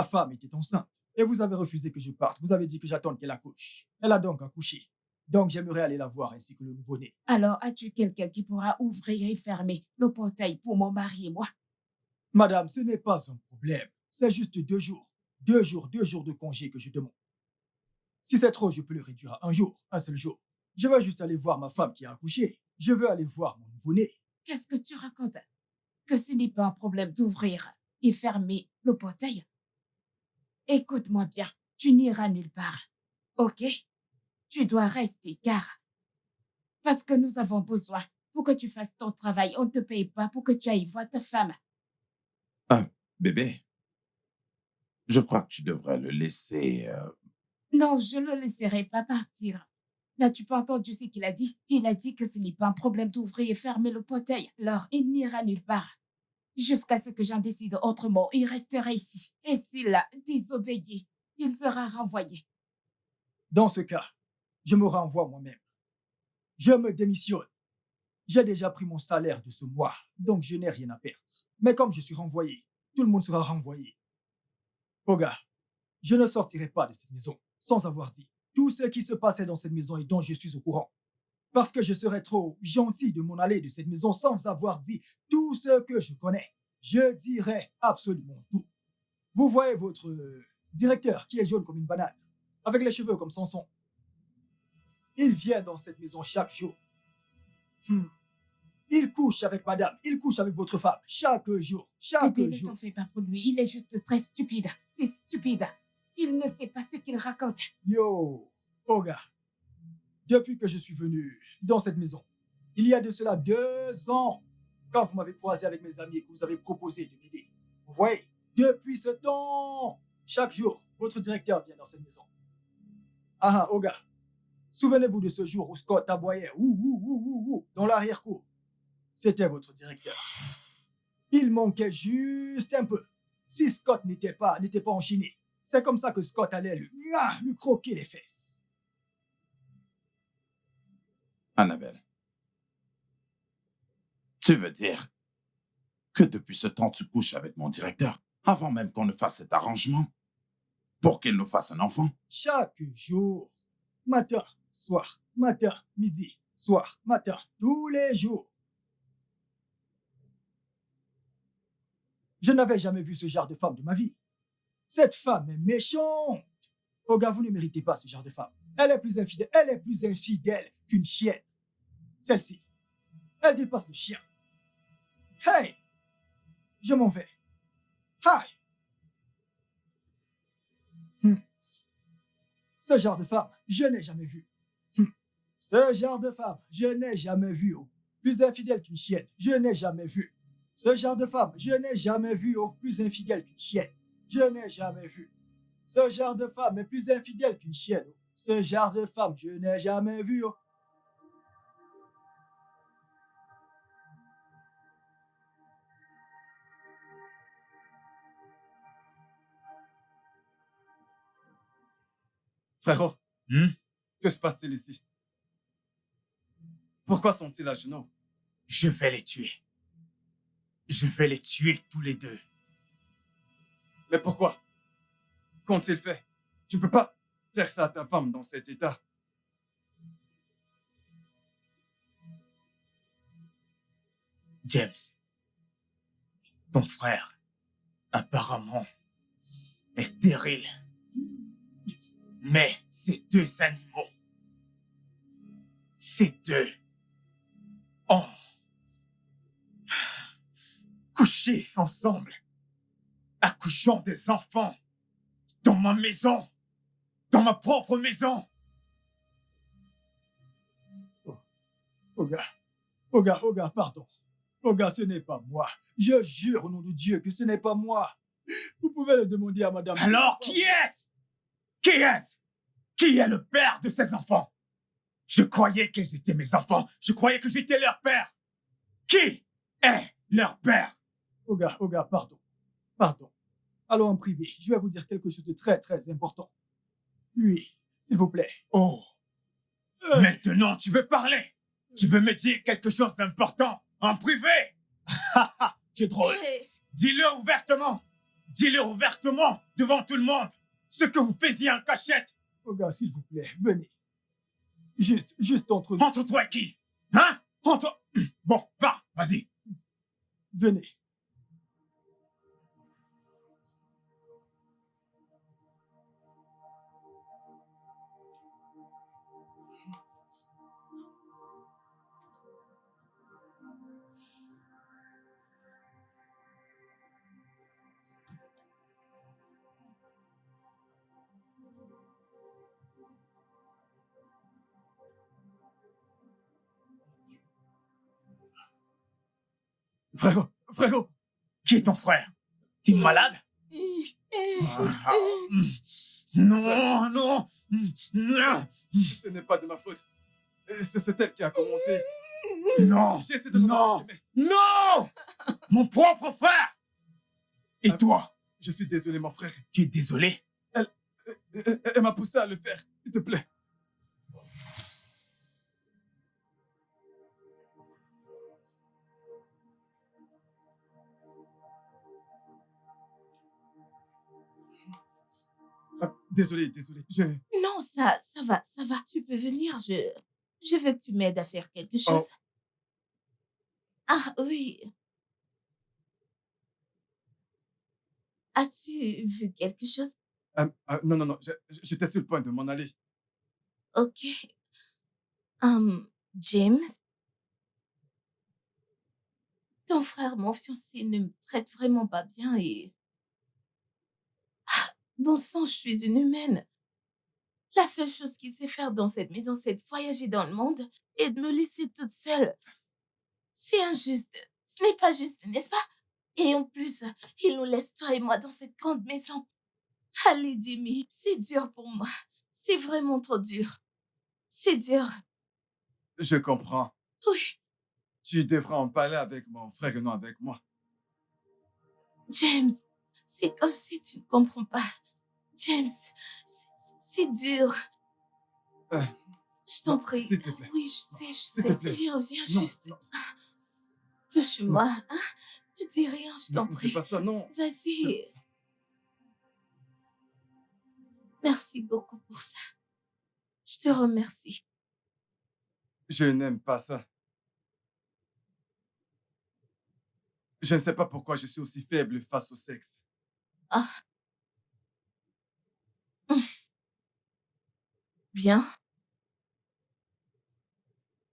femme était enceinte. Et vous avez refusé que je parte. Vous avez dit que j'attende qu'elle accouche. Elle a donc accouché. Donc j'aimerais aller la voir ainsi que le nouveau-né. Alors, as-tu quelqu'un qui pourra ouvrir et fermer le portail pour mon mari et moi? Madame, ce n'est pas un problème. C'est juste 2 jours. 2 jours de congé que je demande. Si c'est trop, je peux le réduire à 1 jour, un seul jour. Je veux juste aller voir ma femme qui a accouché. Je veux aller voir mon nouveau-né. Qu'est-ce que tu racontes? Que ce n'est pas un problème d'ouvrir et fermer le portail? Écoute-moi bien, tu n'iras nulle part, ok? Tu dois rester car parce que nous avons besoin pour que tu fasses ton travail. On ne te paye pas pour que tu ailles voir ta femme. Bébé, je crois que tu devrais le laisser. Non, je ne le laisserai pas partir. N'as-tu pas entendu ce qu'il a dit? Il a dit que ce n'est pas un problème d'ouvrir et fermer le portail. Alors, il n'ira nulle part. Jusqu'à ce que j'en décide autrement, il restera ici. Et s'il a désobéi, il sera renvoyé. Dans ce cas, je me renvoie moi-même. Je me démissionne. J'ai déjà pris mon salaire de ce mois, donc je n'ai rien à perdre. Mais comme je suis renvoyé, tout le monde sera renvoyé. Oga, je ne sortirai pas de cette maison sans avoir dit tout ce qui se passait dans cette maison et dont je suis au courant. Parce que je serais trop gentil de m'en aller de cette maison sans avoir dit tout ce que je connais. Je dirai absolument tout. Vous voyez votre directeur qui est jaune comme une banane, avec les cheveux comme Samson. Il vient dans cette maison chaque jour. Il couche avec madame, il couche avec votre femme, chaque jour, chaque Bébé, ne jour. t'en fais pas pour lui. Il est juste très stupide. C'est stupide. Il ne sait pas ce qu'il raconte. Yo, Oga, depuis que je suis venu dans cette maison, il y a de cela 2 ans, quand vous m'avez croisé avec mes amis et que vous avez proposé de m'aider. Vous voyez, depuis ce temps, chaque jour, votre directeur vient dans cette maison. Ah, Oga, souvenez-vous de ce jour où Scott aboyait dans l'arrière-cour. C'était votre directeur. Il manquait juste un peu. Si Scott n'était pas enchaîné, c'est comme ça que Scott allait lui croquer les fesses. Annabelle, tu veux dire que depuis ce temps, tu couches avec mon directeur avant même qu'on ne fasse cet arrangement pour qu'il nous fasse un enfant? Chaque jour, matin, soir, matin, midi, soir, matin, tous les jours. Je n'avais jamais vu ce genre de femme de ma vie. Cette femme est méchante. Oga, vous ne méritez pas ce genre de femme. Elle est plus infidèle qu'une chienne. Celle-ci, elle dépasse le chien. Hey, je m'en vais. Hi. Ce genre de femme, je n'ai jamais vu. Ce genre de femme, je n'ai jamais vu. Oh. Plus infidèle qu'une chienne, je n'ai jamais vu. Ce genre de femme, je n'ai jamais vu. Oh. Plus infidèle qu'une chienne, je n'ai jamais vu. Ce genre de femme est plus infidèle qu'une chienne. Oh. Ce genre de femme, je n'ai jamais vu. Oh. Frérot, Hmm? que se passe-t-il ici? Pourquoi sont-ils à genoux? Je vais les tuer. Je vais les tuer tous les deux. Mais pourquoi? Qu'ont-ils fait? Tu ne peux pas faire ça à ta femme dans cet état. James, ton frère, apparemment, est stérile. Mais ces deux animaux, ces deux, ont couché ensemble, accouchant des enfants dans ma maison, dans ma propre maison. Oga, pardon. Oga, ce n'est pas moi. Je jure au nom de Dieu que ce n'est pas moi. Vous pouvez le demander à madame. Alors, qui est-ce? Qui est-ce? Qui est le père de ces enfants? Je croyais qu'ils étaient mes enfants. Je croyais que j'étais leur père. Qui est leur père? Oga, pardon. Pardon. Allons en privé. Je vais vous dire quelque chose de très, très important. Lui, s'il vous plaît. Oh, maintenant tu veux parler? Tu veux me dire quelque chose d'important en privé? Tu es drôle. Hey, Dis-le ouvertement. Dis-le ouvertement devant tout le monde. Ce que vous faisiez en cachette. Oga, s'il vous plaît, venez. Juste entre nous. Entre toi et qui? Hein? Entre... Bon, va, vas-y. Venez. Frérot, Qui est ton frère? T'es malade? Non, non. ce n'est pas de ma faute. C'est elle qui a commencé. Non. J'ai essayé de me Non. ranger, Non! Mon propre frère! Et toi? je suis désolé, mon frère. Tu es désolé? Elle m'a poussé à le faire. S'il te plaît. Désolé. non, ça va. Tu peux venir, je veux que tu m'aides à faire quelque chose. Ah oui. As-tu vu quelque chose? Non. J'étais sur le point de m'en aller. Ok. James, ton frère, mon fiancé, ne me traite vraiment pas bien et... Bon sang, je suis une humaine. La seule chose qu'il sait faire dans cette maison, c'est de voyager dans le monde et de me laisser toute seule. C'est injuste. Ce n'est pas juste, n'est-ce pas? Et en plus, il nous laisse toi et moi dans cette grande maison. Allez, Jimmy, c'est dur pour moi. C'est vraiment trop dur. C'est dur. Je comprends. Oui, Tu devras en parler avec mon frère et non avec moi. James, c'est comme si tu ne comprends pas. James, c'est dur. Euh, Je t'en non, prie. s'il te plaît. Oui, je sais, je S'il te sais. plaît. Viens Non, juste. non, Touche-moi. Hein? Ne dis rien, je non, t'en ne fais prie. pas ça, non. Vas-y. Merci beaucoup pour ça. Je te remercie. Je n'aime pas ça. Je ne sais pas pourquoi je suis aussi faible face au sexe. Ah. Bien.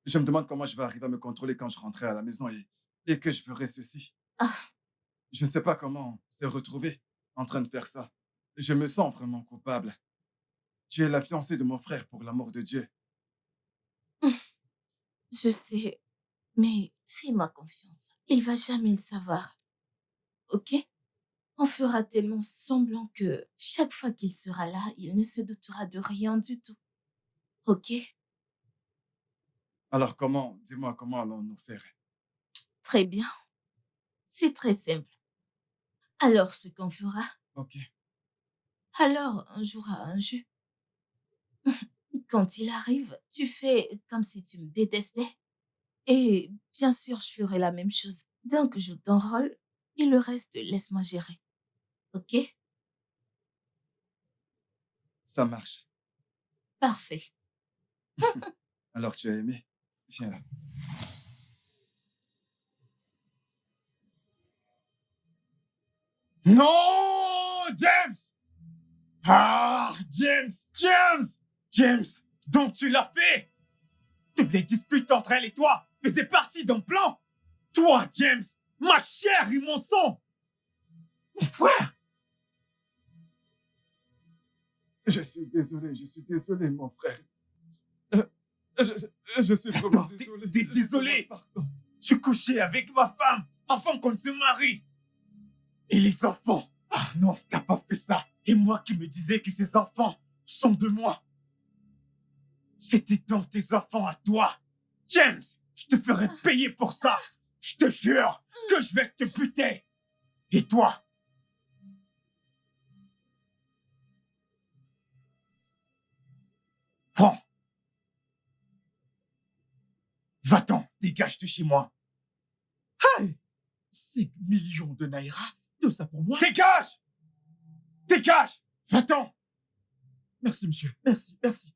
Je me demande comment je vais arriver à me contrôler quand je rentrerai à la maison et que je ferai ceci. Ah. Je ne sais pas comment se retrouver en train de faire ça. Je me sens vraiment coupable. Tu es la fiancée de mon frère, pour l'amour de Dieu. Je sais, mais fais-moi confiance. Il va jamais le savoir. Ok? On fera tellement semblant que chaque fois qu'il sera là, il ne se doutera de rien du tout. Ok? Alors comment, dis-moi, comment allons-nous faire? Très bien. C'est très simple. Alors, ce qu'on fera, Ok. alors on jouera à un jeu. Quand il arrive, tu fais comme si tu me détestais. Et bien sûr, je ferai la même chose. Donc, joue ton rôle et le reste, laisse-moi gérer. Ok? Ça marche. Parfait. Alors tu as aimé? Viens là. Non, James! Ah, James! James! James! Donc tu l'as fait! Toutes les disputes entre elle et toi faisaient partie d'un plan! Toi, James! Ma chair et mon sang! Mon frère! Je suis désolé, mon frère. Euh, je suis vraiment Attends, désolé. t'es Je te désolé? demande pardon. Tu couchais avec ma femme avant qu'on ne se marie! Et les enfants? Ah non, t'as pas fait ça! Et moi qui me disais que ces enfants sont de moi! C'était donc tes enfants à toi! James, je te ferai payer pour ça! Je te jure que je vais te buter! Et toi? Prends! Va-t'en, dégage de chez moi! Hey! 5 millions de naira? Tout ça pour moi? Dégage! Dégage! Va-t'en! Merci, monsieur. Merci, merci.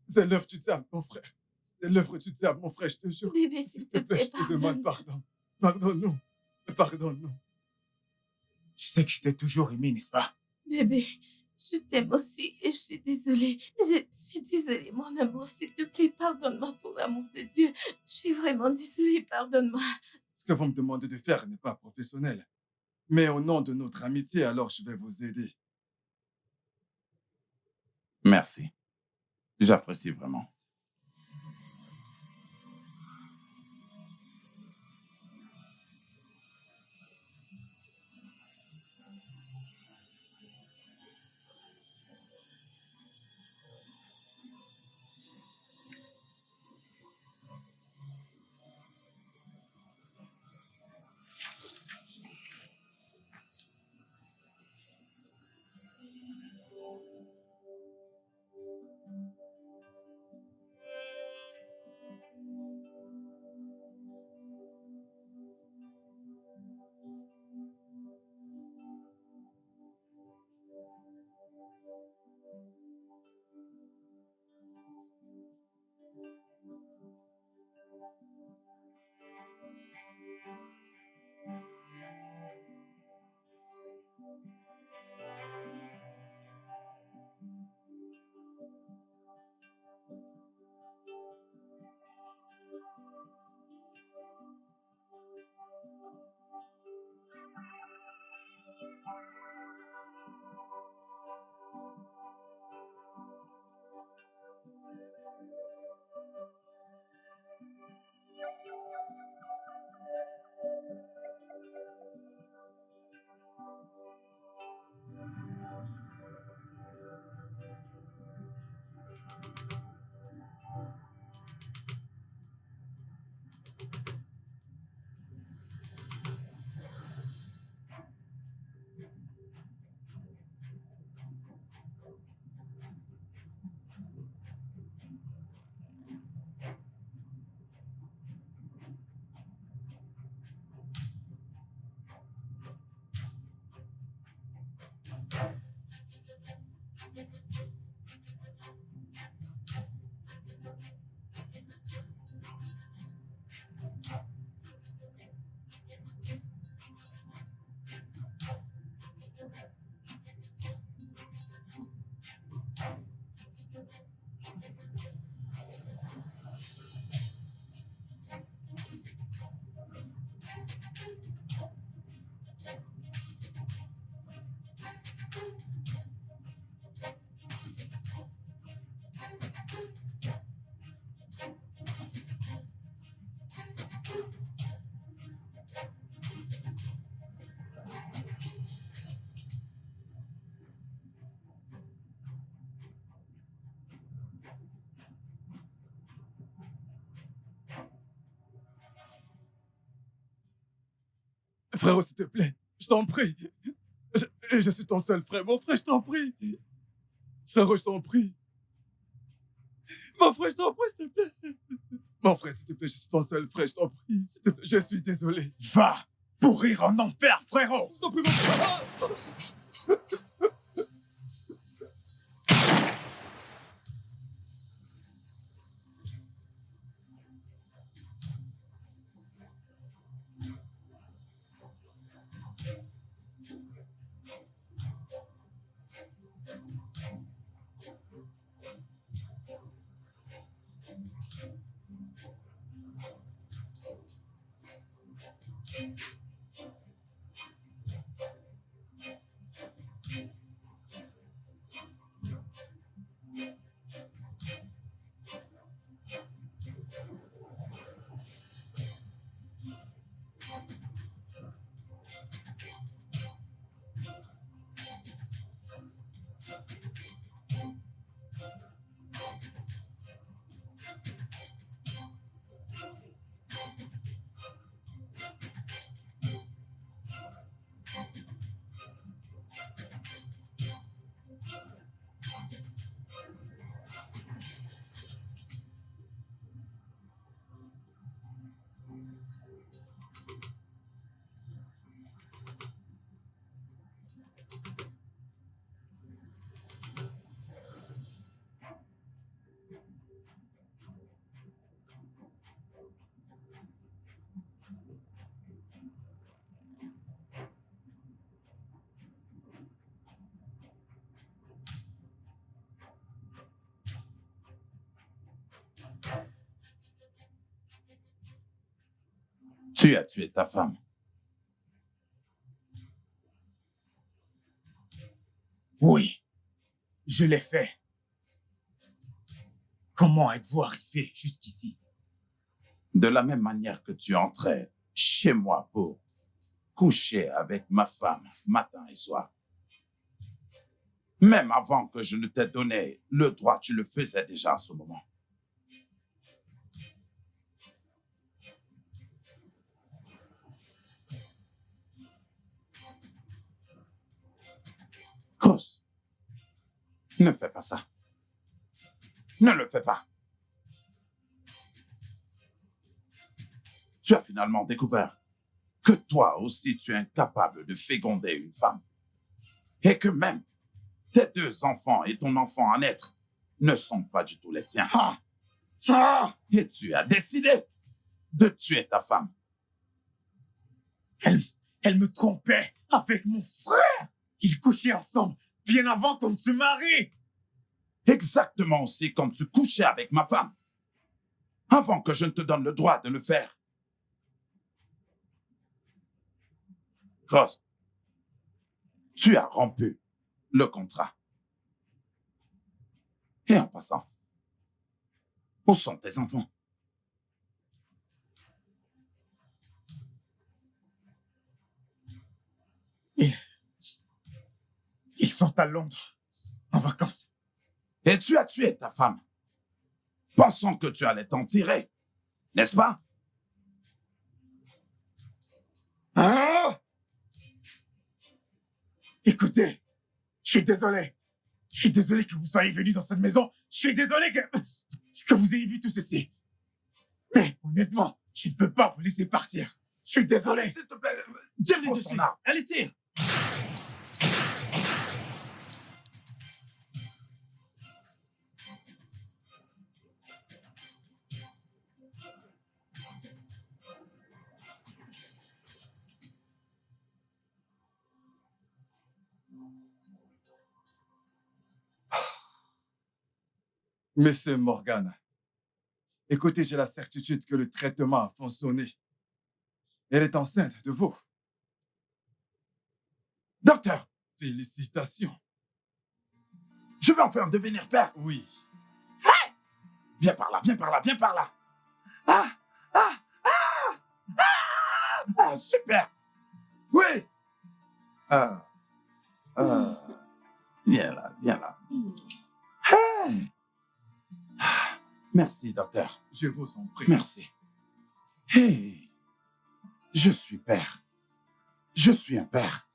C'est l'œuvre du diable, mon frère. C'était l'œuvre du diable, mon frère, je te jure. Bébé, s'il te plaît, je te demande pardonne. pardon. Pardonne-nous. Pardonne-nous. Tu sais que je t'ai toujours aimé, n'est-ce pas? Bébé, je t'aime aussi et je suis désolée. Je suis désolée, mon amour. S'il te plaît, pardonne-moi pour l'amour de Dieu. Je suis vraiment désolée, pardonne-moi. Ce que vous me demandez de faire n'est pas professionnel. Mais au nom de notre amitié, alors je vais vous aider. Merci. J'apprécie vraiment. Frérot, s'il te plaît, je t'en prie. Je suis ton seul frère. Mon frère, je t'en prie. Frérot, je t'en prie. Mon frère, je t'en prie, s'il te plaît. Mon frère, s'il te plaît, je suis ton seul frère, je t'en prie. S'il te plaît, je suis désolé. Va pourrir en enfer, frérot! Je t'en prie, mon frère. Ah. Tu as tué ta femme. Oui, je l'ai fait. Comment êtes-vous arrivé jusqu'ici? De la même manière que tu entrais chez moi pour coucher avec ma femme matin et soir. Même avant que je ne t'ai donné le droit, tu le faisais déjà à ce moment. Cross, ne fais pas ça. Ne le fais pas. Tu as finalement découvert que toi aussi tu es incapable de féconder une femme. Et que même tes 2 enfants et ton enfant à naître ne sont pas du tout les tiens. Ah! Ah! Et tu as décidé de tuer ta femme. Elle me trompait avec mon frère. Ils couchaient ensemble bien avant qu'on ne se marie. Exactement aussi comme tu couchais avec ma femme. Avant que je ne te donne le droit de le faire. Cross, tu as rompu le contrat. Et en passant, où sont tes enfants? Ils sont à Londres, en vacances. Et tu as tué ta femme, pensant que tu allais t'en tirer, n'est-ce pas? Ah! Écoutez, je suis désolé. Je suis désolé que vous soyez venu dans cette maison. Je suis désolé que vous ayez vu tout ceci. Mais honnêtement, je ne peux pas vous laisser partir. Je suis désolé. S'il te plaît, Tire-lui prends dessus. son arme. Allez, tire. Monsieur Morgan, écoutez, j'ai la certitude que le traitement a fonctionné. Elle est enceinte de vous. Docteur, Félicitations. je vais enfin devenir père. Oui. Viens par là, viens par là, viens par là. Ah, ah, ah, ah, ah, super. Oui. Ah, ah. Viens là, viens là. Hey. Ah, merci, docteur. Je vous en prie. Merci. Hey, je suis père. Je suis un père.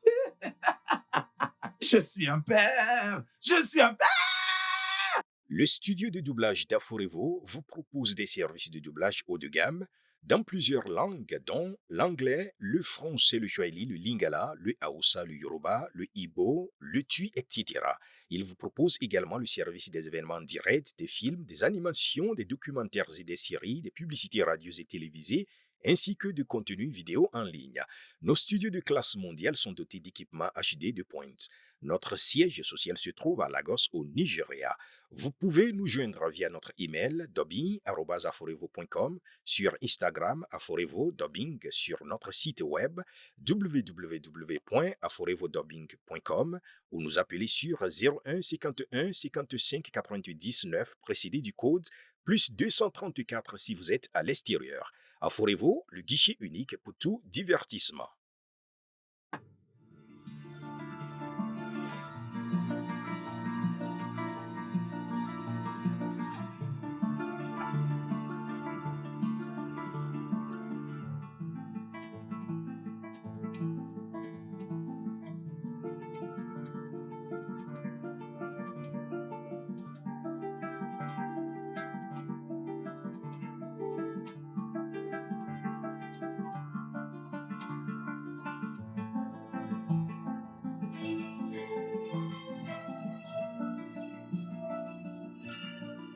Je suis un père. Je suis un père. Le studio de doublage d'Aforevo vous propose des services de doublage haut de gamme dans plusieurs langues, dont l'anglais, le français, le swahili, le lingala, le hausa, le yoruba, le igbo, le tui, etc. Il vous propose également le service des événements directs, des films, des animations, des documentaires et des séries, des publicités radio et télévisées, ainsi que de contenus vidéo en ligne. Nos studios de classe mondiale sont dotés d'équipements HD de pointe. Notre siège social se trouve à Lagos, au Nigeria. Vous pouvez nous joindre via notre email dubbing@aforevo.com, sur Instagram Aforevo Dubbing, sur notre site web www.aforevodubbing.com ou nous appeler sur 01 51 55 88 19 précédé du code plus 234 si vous êtes à l'extérieur. Aforevo, le guichet unique pour tout divertissement.